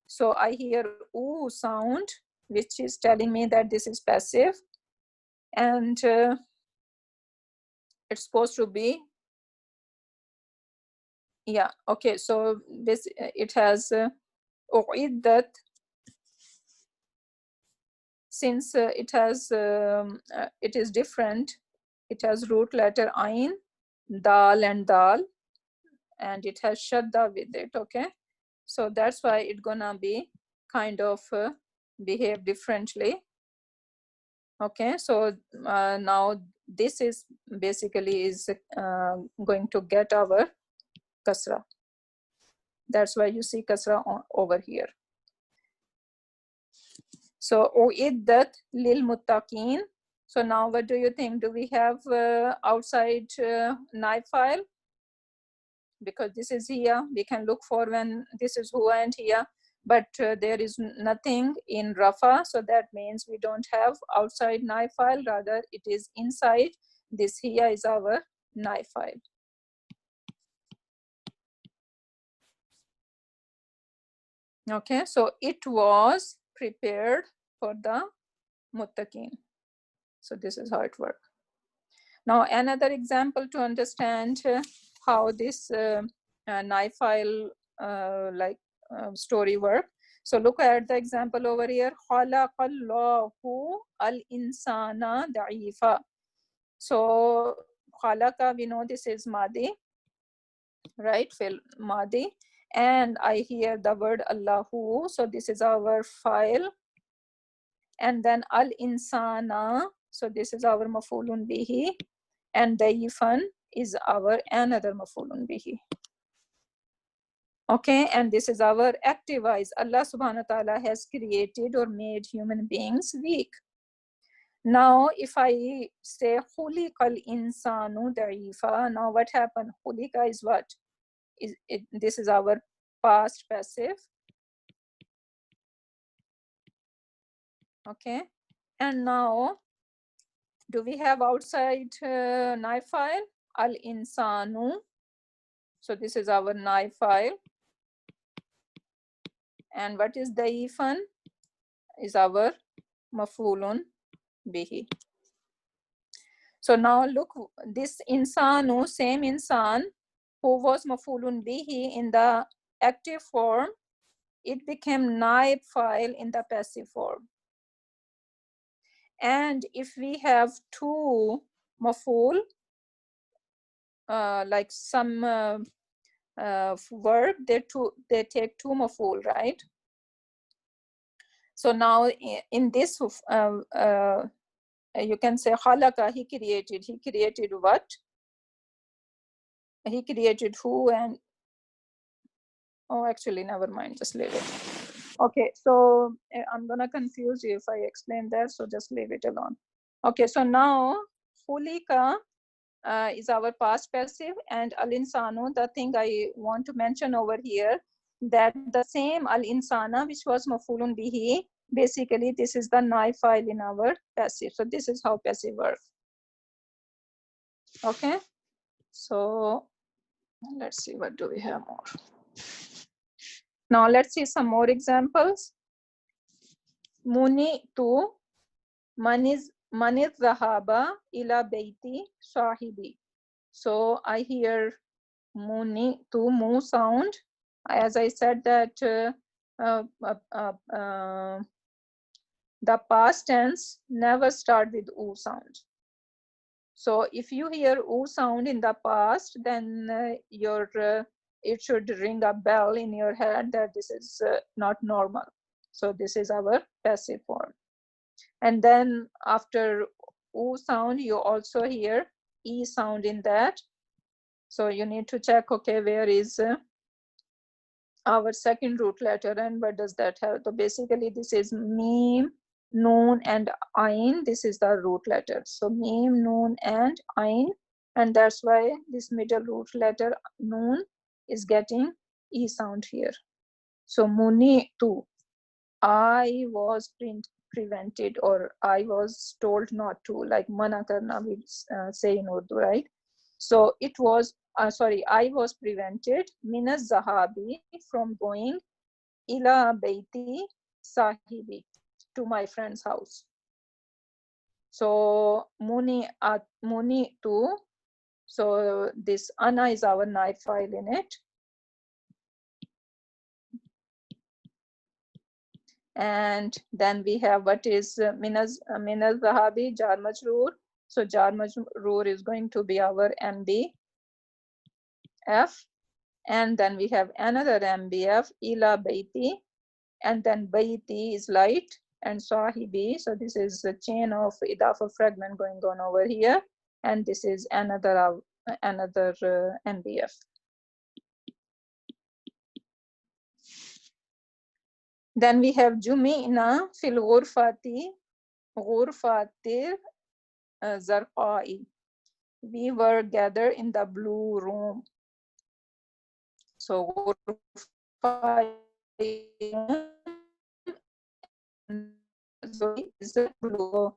So I hear oo sound, which is telling me that this is passive, and it's supposed to be, yeah, okay, so this it has uiddat. Since it is different, it has root letter ain, dal and dal, and it has shadda with it. Okay, so that's why it's gonna be kind of behave differently. Okay, so now this is basically is going to get our kasra. That's why you see kasra over here. So uiddat lil muttaqin. So now what do you think? Do we have outside naib file? Because this is here, we can look for when this is huwa and here, but there is nothing in rafa, so that means we don't have outside naib file, rather it is inside. This here is our naib file. Okay, so it was prepared for the muttaqin. So this is how it works. Now another example to understand how this naib file story work. So look at the example over here. Khalaqallahu al-insana da'ifa. So khalaqa, we know this is madi, right? Fil madi. And I hear the word Allahu. So this is our file. And then al-insana. So this is our mafulun bihi. And da'ifan is our another mafulun bihi. Okay, and this is our active voice. Allah subhanahu wa ta'ala has created or made human beings weak. Now, if I say khuliqal insanu da'ifa, now what happened? Khuliqa is what? This is our past passive. Okay, and now, do we have outside naib file? Al insanu. So this is our naib file. And what is da'ifan? Is our mafulun bihi. So now look, this insanu, same insan who was mafulun bihi in the active form, it became naib file in the passive form. And if we have two maful, like some verb, they take two maful, right? So now in this, you can say khalaqa, he created what? He created who, and oh, actually never mind, just leave it. Okay, so I'm gonna confuse you if I explain that, so just leave it alone. Okay, so now khulika is our past passive, and al-insanu, the thing I want to mention over here, that the same al-insana which was mafulun bihi, basically this is the naib file in our passive. So this is how passive works. Okay, so let's see, what do we have more? Now let's see some more examples. Muni tu maniz zahaba ila baiti sahibi. So I hear muni tu mu sound, as I said that the past tense never start with oo sound. So if you hear oo sound in the past, then it should ring a bell in your head that this is not normal. So this is our passive form. And then after oo sound, you also hear e sound in that. So you need to check, okay, where is our second root letter and what does that have? So basically this is meme, noon and ain. This is the root letter. So meme, noon and ain, and that's why this middle root letter noon is getting e sound here. So muni tu, I was prevented, or I was told not to, like mana karna we say in Urdu, right? So it was I was prevented minas zahabi, from going ila baiti sahibi, to my friend's house. So muni tu, so this ana is our knife file in it. And then we have what is minas zahabi, jar majroor. So jar majroor is going to be our MBF. And then we have another MBF, ila baiti, and then baiti is light, and sahibi, so this is a chain of idafa fragment going on over here, and this is another MBF. Then we have jumi'na fil ghurfati ghurfatir zarqai, we were gathered in the blue room. So is blue.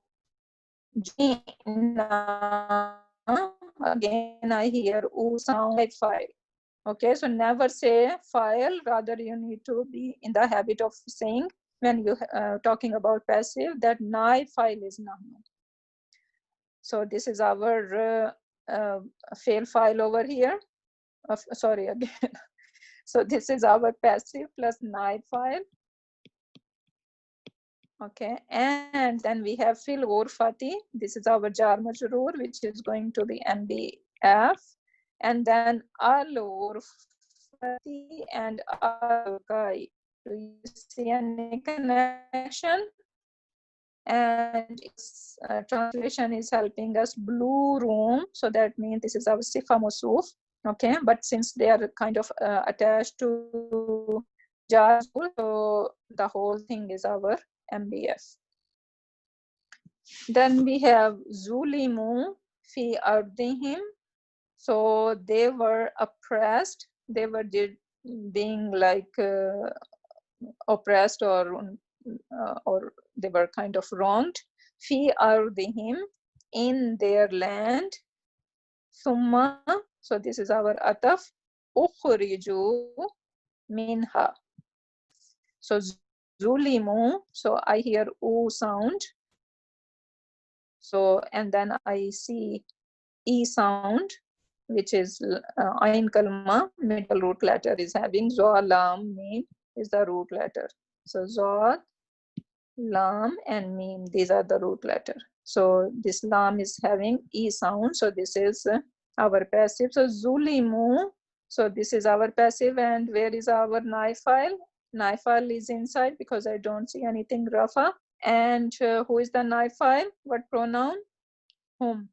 Again I hear oo sound like file. Okay, so never say file, rather you need to be in the habit of saying when you talking about passive that nai file is nahnu. So this is our fail file over here. Sorry again. So this is our passive plus nai file. Okay, and then we have fil ghurfati. This is our jar majroor, which is going to be MBF. And then al ghurfati and al kai. Do you see any connection? And its translation is helping us blue room. So that means this is our sifa musuf. Okay, but since they are kind of attached to jar, so the whole thing is our MBF. Then we have Zulimu fi ardihim. So they were oppressed. They were being like oppressed, or they were kind of wronged. Fi ardihim, in their land. Summa, so this is our ataf. Ukhriju minha. So Zulimu, so I hear oo sound. So, and then I see e sound, which is ain kalma, middle root letter is having za, lam, mim is the root letter. So za, lam and mim, these are the root letter. So this lam is having e sound. So this is our passive. So zulimu, so this is our passive, and where is our nai file? Nai file is inside because I don't see anything rafa. And who is the nai file? What pronoun? Whom?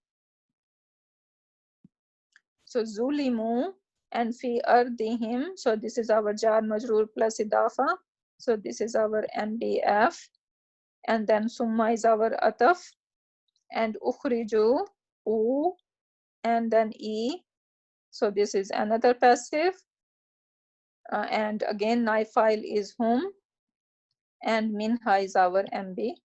So zulimu and fi ardihim. So this is our jar majroor plus idafa. So this is our MBF. And then summa is our ataf. And ukhriju, u, and then e. So this is another passive. And again, nai file is whom. And minha is our MBF.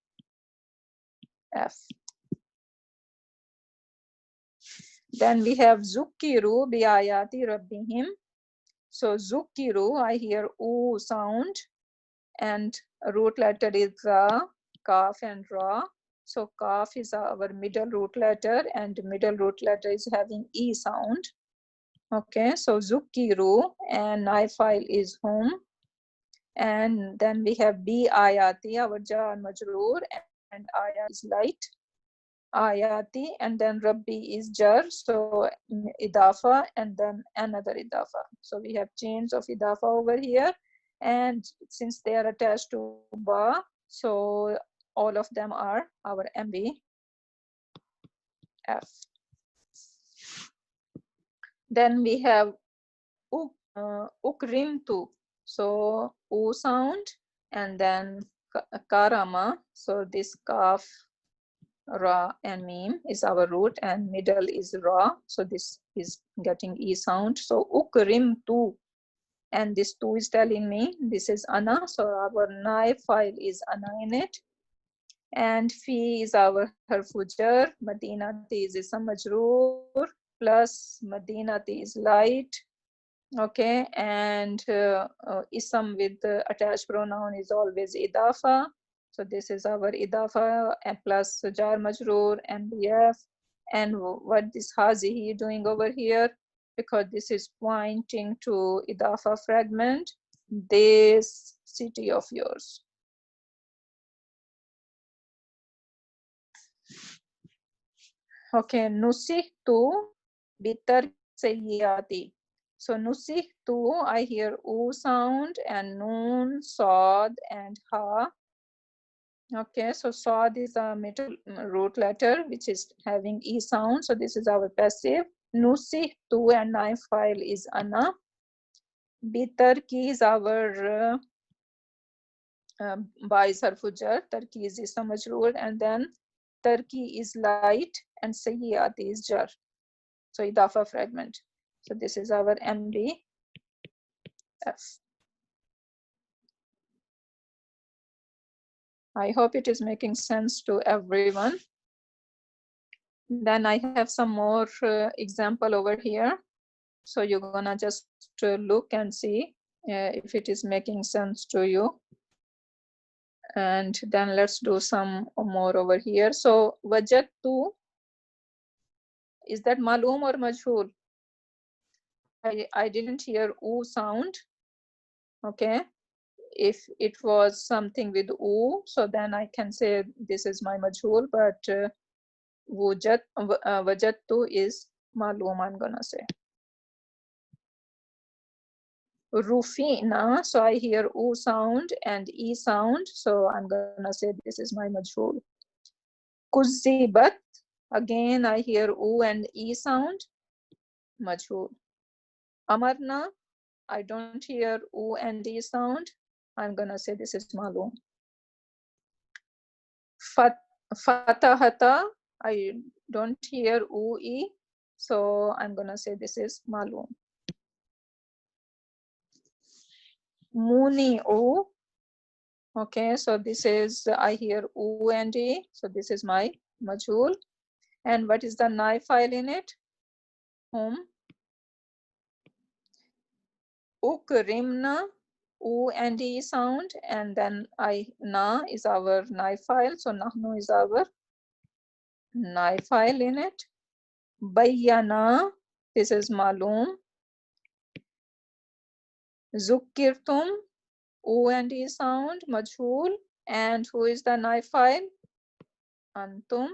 Then we have Zukiru bi ayati rabbihim. So Zukiru, I hear oo sound, and root letter is ra, kaf and ra. So kaf is our middle root letter, and middle root letter is having e sound. Okay, so zukiru, and nai file is hum. And then we have bi ayati, our jar majroor, and ayat is light. Ayati, and then rabbi is jar, so idafa, and then another idafa. So we have chains of idafa over here, and since they are attached to ba, so all of them are our MBF. Then we have ukrimtu, so u sound, and then karama, so this kaf, ra, and mim is our root, and middle is ra, so this is getting e sound. So ukrimtu, and this tu is telling me this is ana, so our nai file is ana in it. And fi is our harfu jar, madinati is ism majroor, plus madinati is light. Okay, and ism with the attached pronoun is always idafa. So this is our idafa, and plus jar majroor, MBF. And what is hazihi doing over here? Because this is pointing to idafa fragment, this city of yours. Okay, nusihtu bitar sayyati. So nusihtu, I hear u sound, and noon, sod, and ha. Okay, so sod is a middle root letter which is having e sound. So this is our passive. Nusihtu, and nai file is ana. Bitarki is our ba is harfu jar, tarki is ism majroor, and then tarki is light, and sayyati is jar. So idafa fragment. So this is our MBF. I hope it is making sense to everyone. Then I have some more example over here. So you're gonna just look and see if it is making sense to you. And then let's do some more over here. So wajadtu, is that malum or majhul? I didn't hear u sound. Okay, if it was something with u, so then I can say this is my majhul, but wajadtu is malum, I'm gonna say. Rufina, so I hear u sound and e sound, so I'm gonna say this is my majhul. Kuzibat, again I hear u and e sound, majhul. Amarna, I don't hear u and e sound, I'm gonna say this is malum. Fatahata, I don't hear u e, so I'm gonna say this is malum. Muni u, okay, so this is I hear u and e, so this is my majhul. And what is the nai file in it? Ukrimna, u and e sound, and then na is our nai file, so nahnu is our nai file in it. Bayyana, this is malum. Zukirtum, u and e sound, majhul, and who is the nai file? Antum.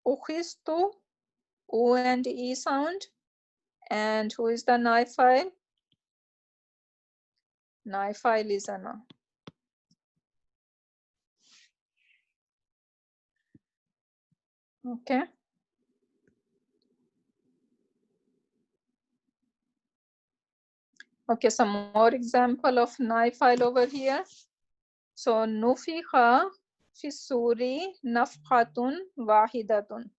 Ukhistu, u and e sound, and who is the nai file? Nai file is ana. Okay. Okay, some more example of nai file over here. So nufiha fi suri nafhatun wahidatun.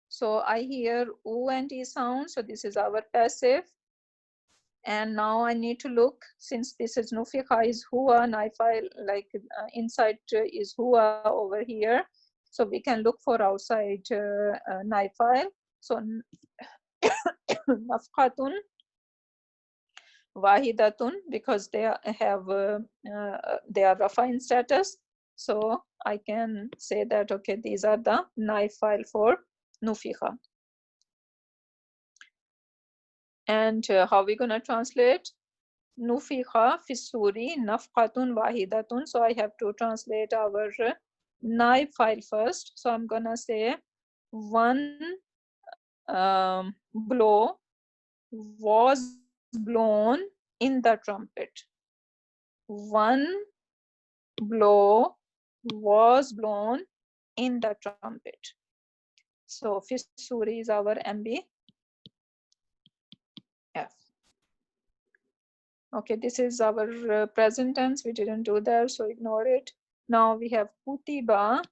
So I hear u and e sound, so this is our passive. And now I need to look, since this is nufiha is huwa, nai file like inside is huwa over here. So we can look for outside nai file. So nafhatun wahidatun, because they have they are rafa in status, so I can say that okay, these are the nai file for nufiha. And how we gonna translate? Nufikha fisuri nafqatun wahidatun. So I have to translate our naib file first. So I'm gonna say one blow was blown in the trumpet. One blow was blown in the trumpet. So fisuri is our MB. F. Okay, this is our present tense. We didn't do that, so ignore it. Now we have kutiba.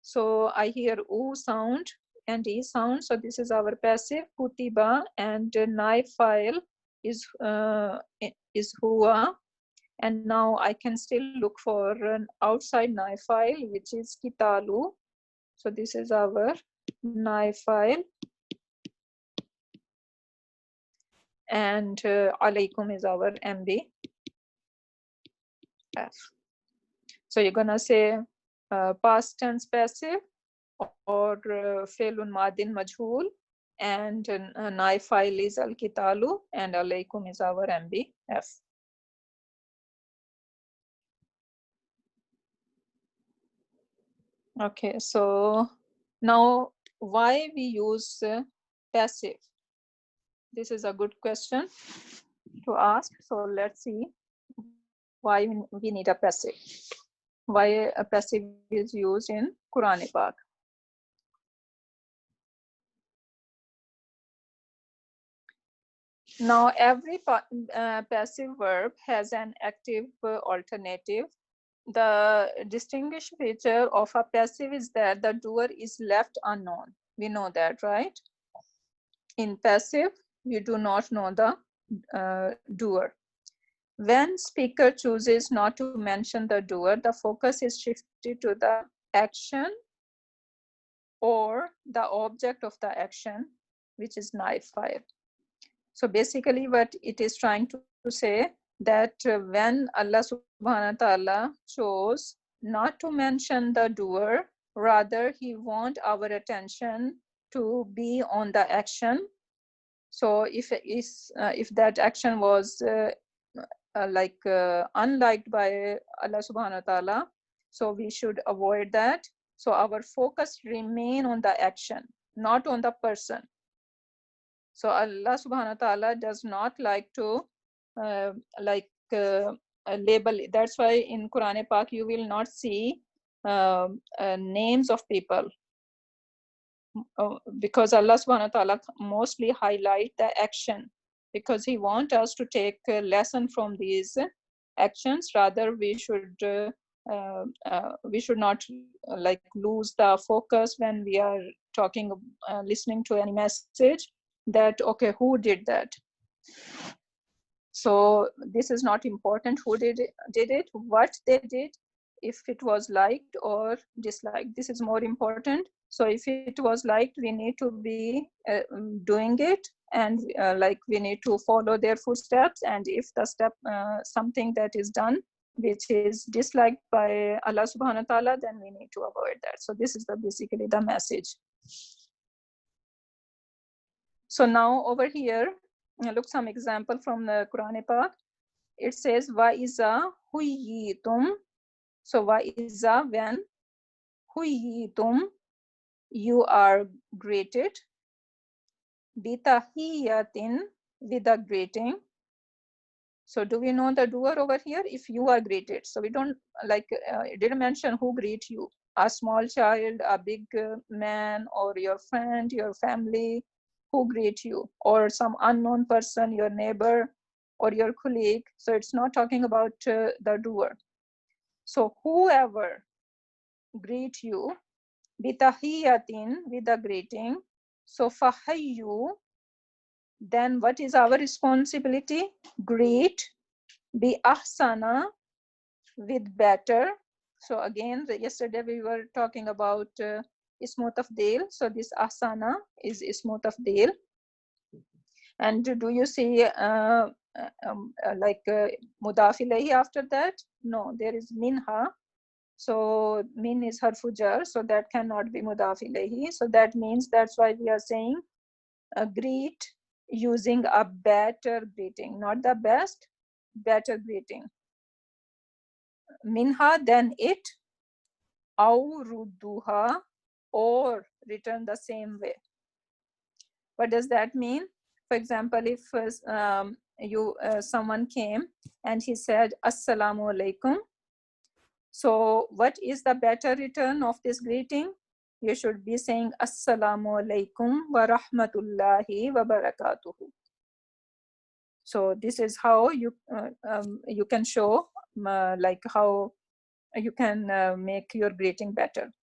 So I hear U sound and E sound. So this is our passive kutiba, and naib file is huwa. And now I can still look for an outside naib file, which is kitalu. So this is our naib file. And alaikum is our MB. F. So you're gonna say past tense passive or fe'lun madin majhul, and naib file is al-kitalu, and alaikum is our MB. F. Okay, so now why we use passive? This is a good question to ask. So let's see why we need a passive. Why a passive is used in Quran Pak. Now every passive verb has an active alternative. The distinguishing feature of a passive is that the doer is left unknown. We know that, right? In passive, we do not know the doer. When speaker chooses not to mention the doer, the focus is shifted to the action or the object of the action, which is naib file. So basically what it is trying to say that when Allah subhanahu wa ta'ala chose not to mention the doer, rather he wants our attention to be on the action. So if that action was unliked by Allah subhanahu wa ta'ala, so we should avoid that. So our focus remain on the action, not on the person. So Allah subhanahu wa ta'ala does not like to label. That's why in Quran Pak you will not see names of people, because Allah subhanahu wa ta'ala mostly highlight the action, because he wants us to take a lesson from these actions. Rather we should not lose the focus when we are talking, listening to any message, that okay, who did that. So this is not important who did it, what they did, if it was liked or disliked. This is more important. So if it was liked, we need to be doing it, and we need to follow their footsteps. And if the step something that is done which is disliked by Allah subhanahu wa ta'ala, then we need to avoid that. So this is basically the message. So now over here, look some example from the Quran Pak. It says wa iza huyitum. So wa iza, when, huyitum, you are greeted, bitahiyatin, with a greeting. So do we know the doer over here? If you are greeted, so we don't it didn't mention who greet you, a small child, a big man, or your friend, your family, who greet you, or some unknown person, your neighbor or your colleague. So it's not talking about the doer. So whoever greet you, bitahiyatin, with a greeting, so fahayyu, then what is our responsibility? Greet, bi ahsana, with better. So again, yesterday we were talking about ismu tafdil. So this ahsana is ismu tafdil. And do you see mudaf ilayhi after that? No, there is minha. So min is harfu jar, so that cannot be mudaf ilayhi. So that means, that's why we are saying greet using a better greeting, not the best, better greeting. Minha, than it, aw rudduha, or return the same way. What does that mean? For example, if someone came and he said assalamu alaikum, so what is the better return of this greeting? You should be saying assalamu alaikum wa rahmatullahi wa barakatuhu. So this is how you can show like how you can make your greeting better.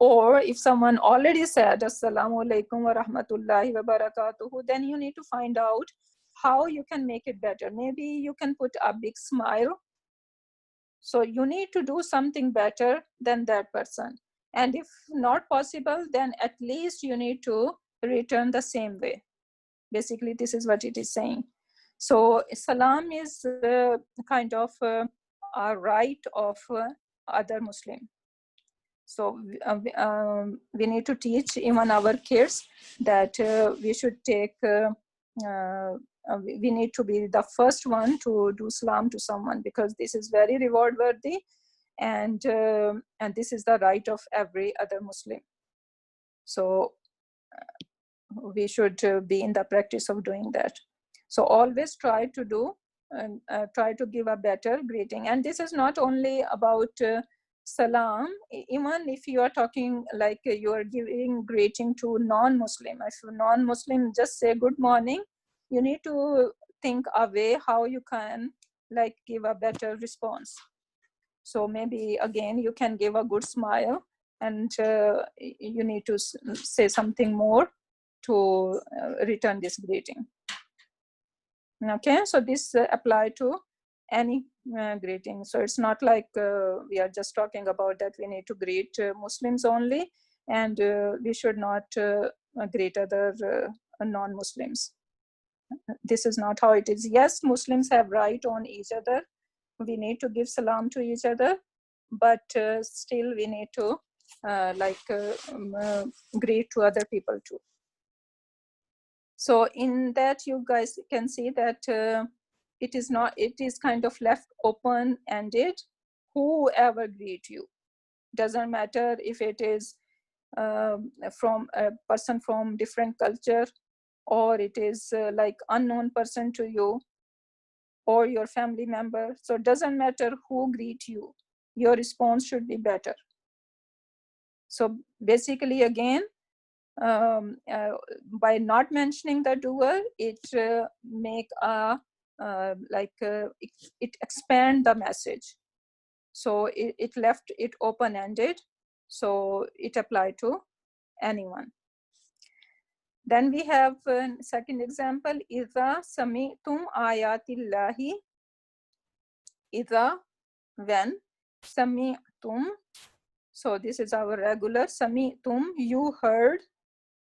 Or if someone already said assalamu alaikum wa rahmatullahi wa barakatuhu, then you need to find out how you can make it better. Maybe you can put a big smile. So you need to do something better than that person. And if not possible, then at least you need to return the same way. Basically, this is what it is saying. So salam is kind of a right of other Muslim. So we need to teach even our kids that we should take, we need to be the first one to do salam to someone, because this is very reward worthy, and this is the right of every other Muslim. So we should be in the practice of doing that. So always try to do, try to give a better greeting. And this is not only about salam. Even if you are talking like you are giving greeting to non-Muslim, if non-Muslim just say good morning, you need to think a way how you can like give a better response. So maybe again you can give a good smile, and you need to say something more to return this greeting. Okay, so this apply to any greeting. So it's not like we are just talking about that we need to greet Muslims only, and we should not greet other non-Muslims. This is not how it is. Yes, Muslims have right on each other. We need to give salam to each other, but still we need to greet to other people too. So in that you guys can see that it is kind of left open-ended. Whoever greet you, doesn't matter if it is from a person from different culture, or it is like unknown person to you, or your family member. So it doesn't matter who greet you, your response should be better. So basically again, by not mentioning the doer, it make a it expand the message. So it left it open-ended, so it applied to anyone. Then we have second example, إذا سمعتم آيات الله. إذا, when, سمعتم, so this is our regular, سمعتم, you heard,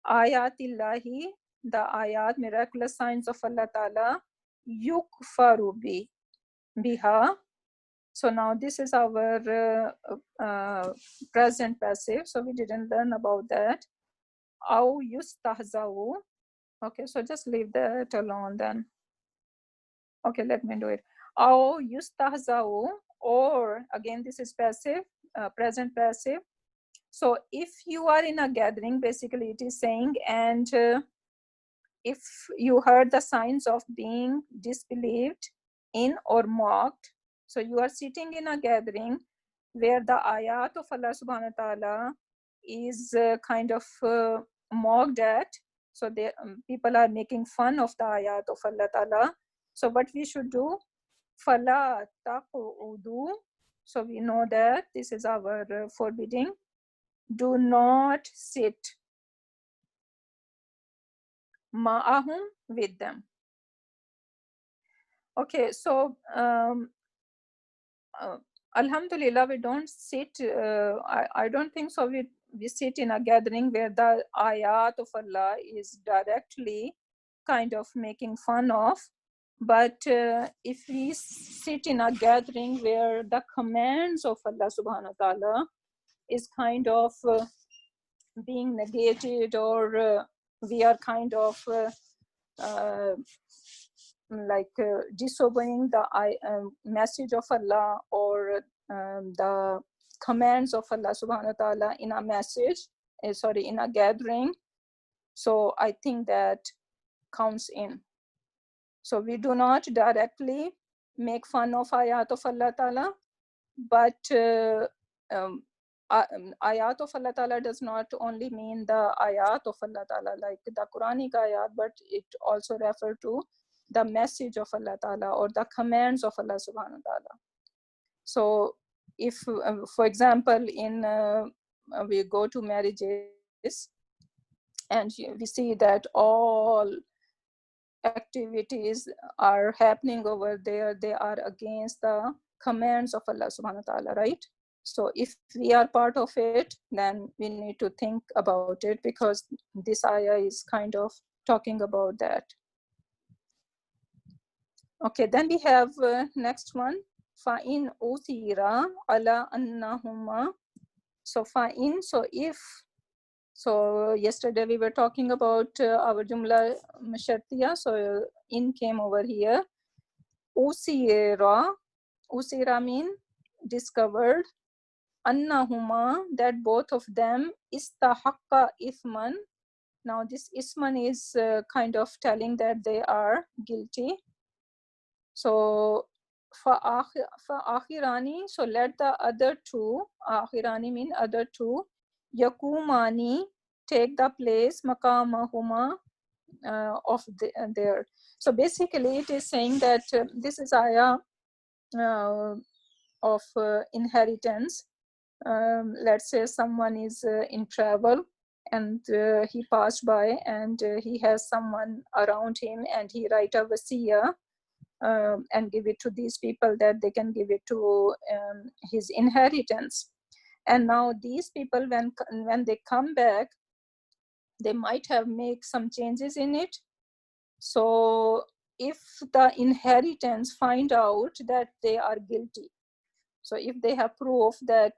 ayatillahi, the ayat, miraculous signs of Allah Ta'ala, yukfaru biha. So now this is our present passive, so we didn't learn about that. Aw yustahza'u. Okay, so just leave that alone then. Okay, let me do it. Aw yustahza'u, or again this is passive, present passive. So if you are in a gathering, basically it is saying, and if you heard the signs of being disbelieved in or mocked, so you are sitting in a gathering where the ayat of Allah subhanahu wa ta'ala is kind of mocked at. So people are making fun of the ayat of Allah ta'ala. So what we should do? Fala taqudu. So we know that this is our forbidding. Do not sit ma'ahum, with them. Okay, so alhamdulillah, we don't sit, I don't think so we sit in a gathering where the ayat of Allah is directly kind of making fun of. But if we sit in a gathering where the commands of Allah subhanahu wa ta'ala is kind of being negated, or we are kind of disobeying the message of Allah or the commands of Allah subhanahu wa ta'ala in a message, in a gathering. So I think that counts in. So we do not directly make fun of ayat of Allah ta'ala, but ayat of Allah ta'ala does not only mean the ayat of Allah ta'ala, like the Quranic ayat, but it also refers to the message of Allah ta'ala or the commands of Allah subhanahu wa ta'ala. So if, for example, in we go to marriages and we see that all activities are happening over there, they are against the commands of Allah subhanahu wa ta'ala, right? So if we are part of it, then we need to think about it, because this ayah is kind of talking about that. Okay, then we have next one. Fa'in uthira ala annahuma. So fa'in, so if. So yesterday we were talking about our jumla shartiya. So in came over here. Usira. Usira mean discovered. Annahuma, that both of them istahaqqa ithman. Now this isman is kind of telling that they are guilty. So for akhirani, so let the other two, akhirani mean other two, yakumani, take the place, makamahuma, of there. So basically it is saying that this is ayah of inheritance. Let's say someone is in travel and he passed by and he has someone around him, and he write a wasiyah and give it to these people that they can give it to his inheritance. And now these people, when they come back, they might have make some changes in it. So if the inheritance find out that they are guilty, so if they have proof that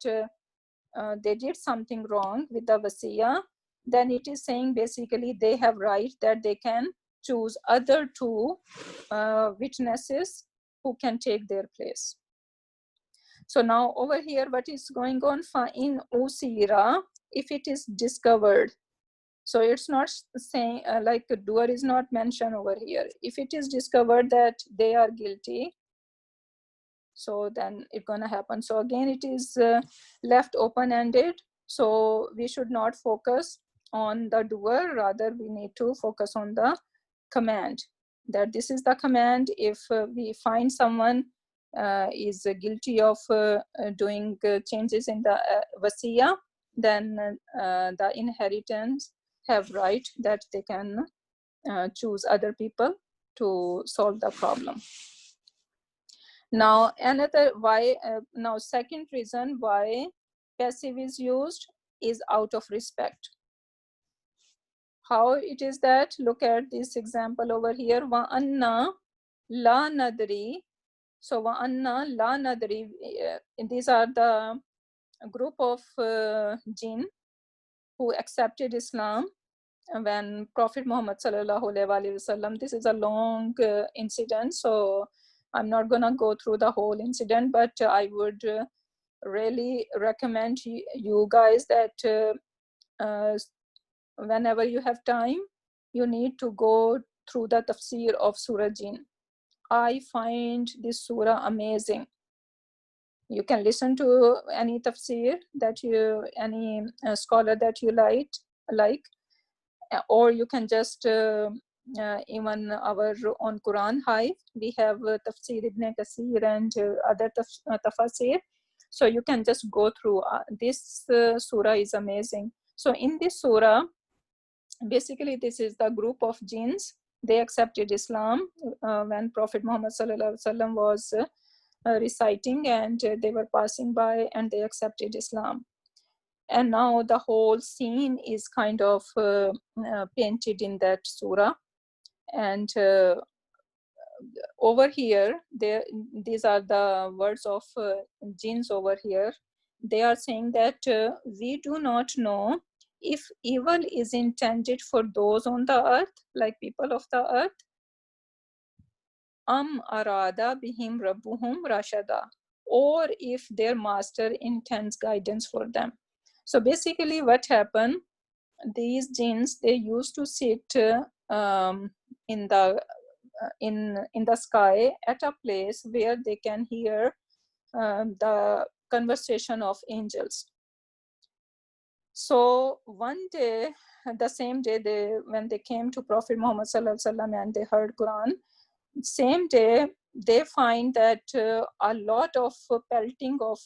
they did something wrong with the wasiyah, then it is saying basically they have right that they can choose other two witnesses who can take their place. So now over here, what is going on? Fa'in usira, if it is discovered. So it's not saying like the doer is not mentioned over here. If it is discovered that they are guilty, so then it's gonna happen. So again, it is left open-ended. So we should not focus on the doer, rather we need to focus on the command, that this is the command. If we find someone is guilty of doing changes in the wasiyah, then the inheritance have right that they can choose other people to solve the problem. Now another why, now second reason why passive is used is out of respect. How it is that? Look at this example over here. Wa anna la nadri. So wa anna la nadri. These are the group of jinn who accepted Islam when Prophet Muhammad sallallahu alaihi wasallam. This is a long incident, so I'm not gonna go through the whole incident, but I would really recommend you guys that whenever you have time, you need to go through the tafsir of Surah Jinn. I find this surah amazing. You can listen to any tafsir that you, any scholar that you like, or you can just even our own Quran Hive. We have Tafsir Ibn Kathir and other tafsir. So you can just go through. This surah is amazing. So in this surah, basically this is the group of jinns. They accepted Islam when Prophet Muhammad sallallahu alaihi wasallam was reciting, and they were passing by and they accepted Islam. And now the whole scene is kind of painted in that surah. And over here, these are the words of jinns over here. They are saying that we do not know if evil is intended for those on the earth, like people of the earth, arada bihim rabbuhum rashada, or if their master intends guidance for them. So basically what happened, these jinns, they used to sit in the sky at a place where they can hear the conversation of angels. So one day, the same day when they came to Prophet Muhammad Sallallahu Alaihi Wasallam and they heard Quran, same day they find that a lot of pelting of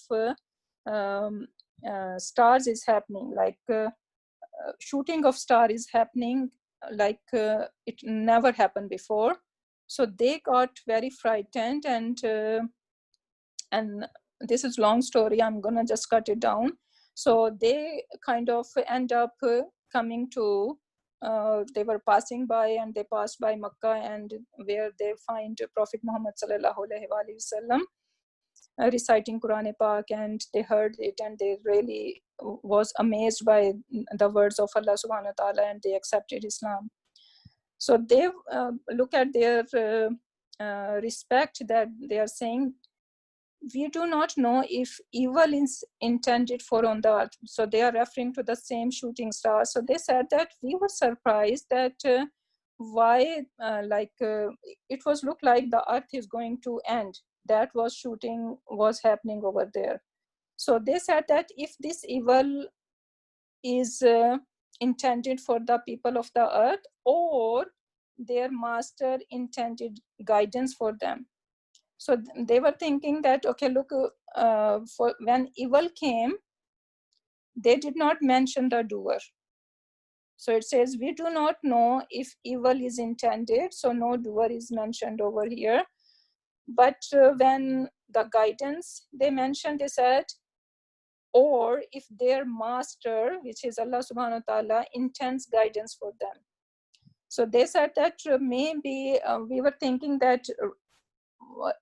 stars is happening, like shooting of star is happening like it never happened before. So they got very frightened, and this is long story, I'm gonna just cut it down. So they kind of end up coming to they were passing by, and they passed by Makkah, and where they find Prophet Muhammad sallallahu alaihi wasallam reciting Quran Pak, and they heard it, and they really was amazed by the words of Allah subhanahu wa ta'ala, and they accepted Islam. So they look at their respect, that they are saying, we do not know if evil is intended for on the earth. So they are referring to the same shooting star. So they said that we were surprised that why it was look like the earth is going to end. That was shooting was happening over there. So they said that if this evil is intended for the people of the earth, or their master intended guidance for them. So they were thinking that, okay, look, for when evil came, they did not mention the doer. So it says, we do not know if evil is intended, so no doer is mentioned over here. But when the guidance they mentioned, they said, or if their master, which is Allah subhanahu wa ta'ala, intends guidance for them. So they said that maybe we were thinking that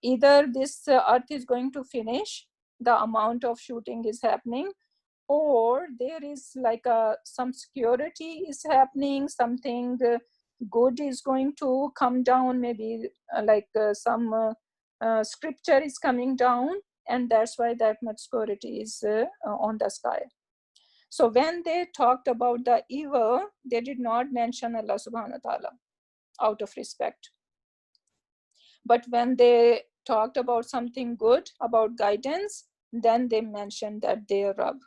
either this earth is going to finish, the amount of shooting is happening, or there is like some security is happening, something good is going to come down, maybe some scripture is coming down, and that's why that much security is on the sky. So when they talked about the evil, they did not mention Allah subhanahu wa ta'ala out of respect. But when they talked about something good, about guidance, then they mentioned that they are Rabb.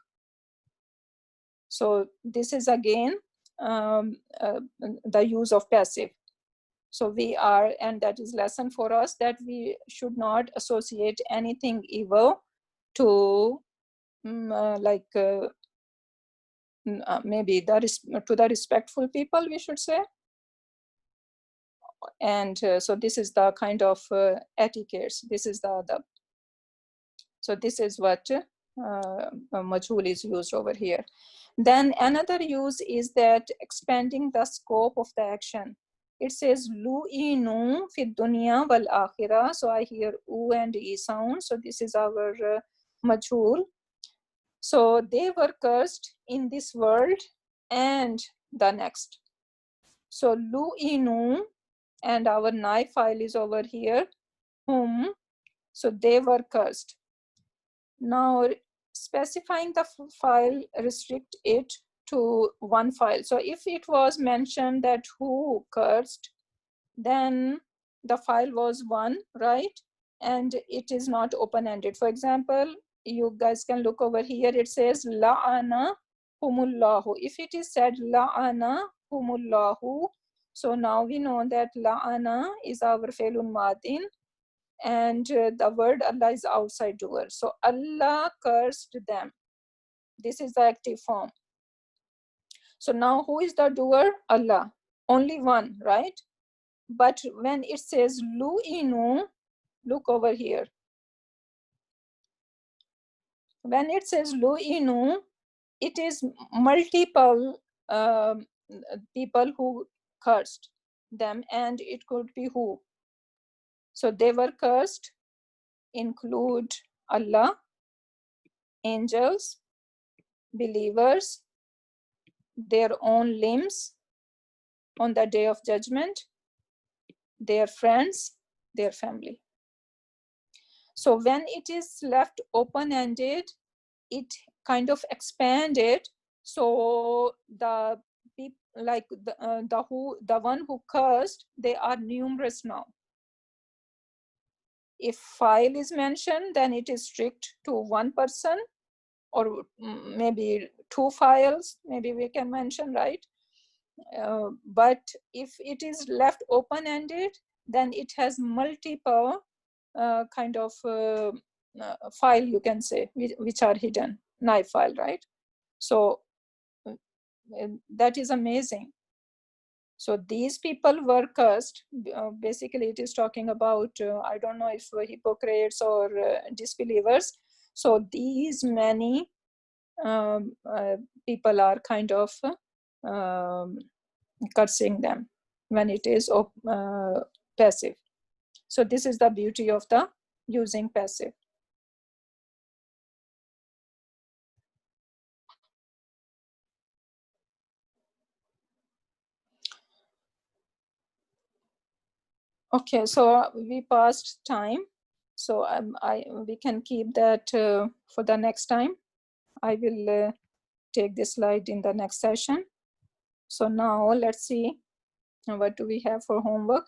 So this is again the use of passive. So we are, and that is lesson for us, that we should not associate anything evil to maybe to the respectful people, we should say. And so this is the kind of etiquettes. This is the adab. So this is what majhul is used over here. Then another use is that expanding the scope of the action. It says lu'inu fi dunya wal akhirah. So I hear u and e sound. So this is our majhul. So they were cursed in this world and the next. So lu'inu, and our nai file is over here, whom. So they were cursed. Now specifying the file restrict it to one file. So if it was mentioned that who cursed, then the file was one, right? And it is not open-ended. For example, you guys can look over here, it says la'ana humullahu. If it is said la'ana humullahu, so now we know that la'ana is our fe'lun madin, and the word Allah is outside doer. So Allah cursed them. This is the active form. So now who is the doer? Allah. Only one, right? But when it says lu'inu, look over here. When it says lu'inu, it is multiple people who cursed them, and it could be who. So they were cursed, include Allah, angels, believers, their own limbs on the day of judgment, their friends, their family. So when it is left open-ended, it kind of expanded. So the people, like the one who cursed, they are numerous now. If file is mentioned, then it is strict to one person, or maybe two files, maybe we can mention, right? But if it is left open-ended, then it has multiple kind of file, you can say, which are hidden, knife file, right? So that is amazing. So these people were cursed. Basically, it is talking about, I don't know if hypocrites or disbelievers. So these many people are kind of cursing them when it is passive. So this is the beauty of the using passive. Okay, so we passed time. So we can keep that for the next time. I will take this slide in the next session. So now let's see what do we have for homework.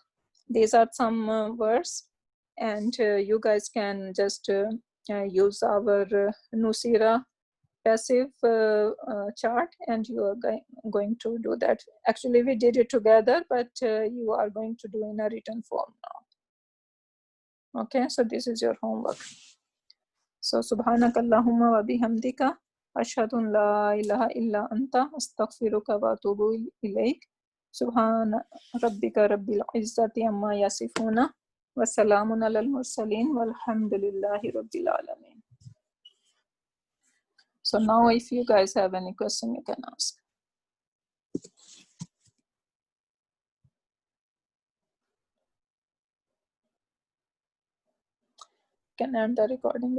These are some words, and you guys can just use our Nusira passive chart, and you are going to do that. Actually, we did it together, but you are going to do in a written form now. Okay, so this is your homework. So subhanakallahumma wa bihamdika ashhadu an la ilaha illa anta astaghfiruka wa atubu ilayk. Subhana rabbika rabbil izzati amma yasifuna wa salamun alal mursalin walhamdulillahi rabbil alamin. So now if you guys have any question, you can ask. Can end the recording.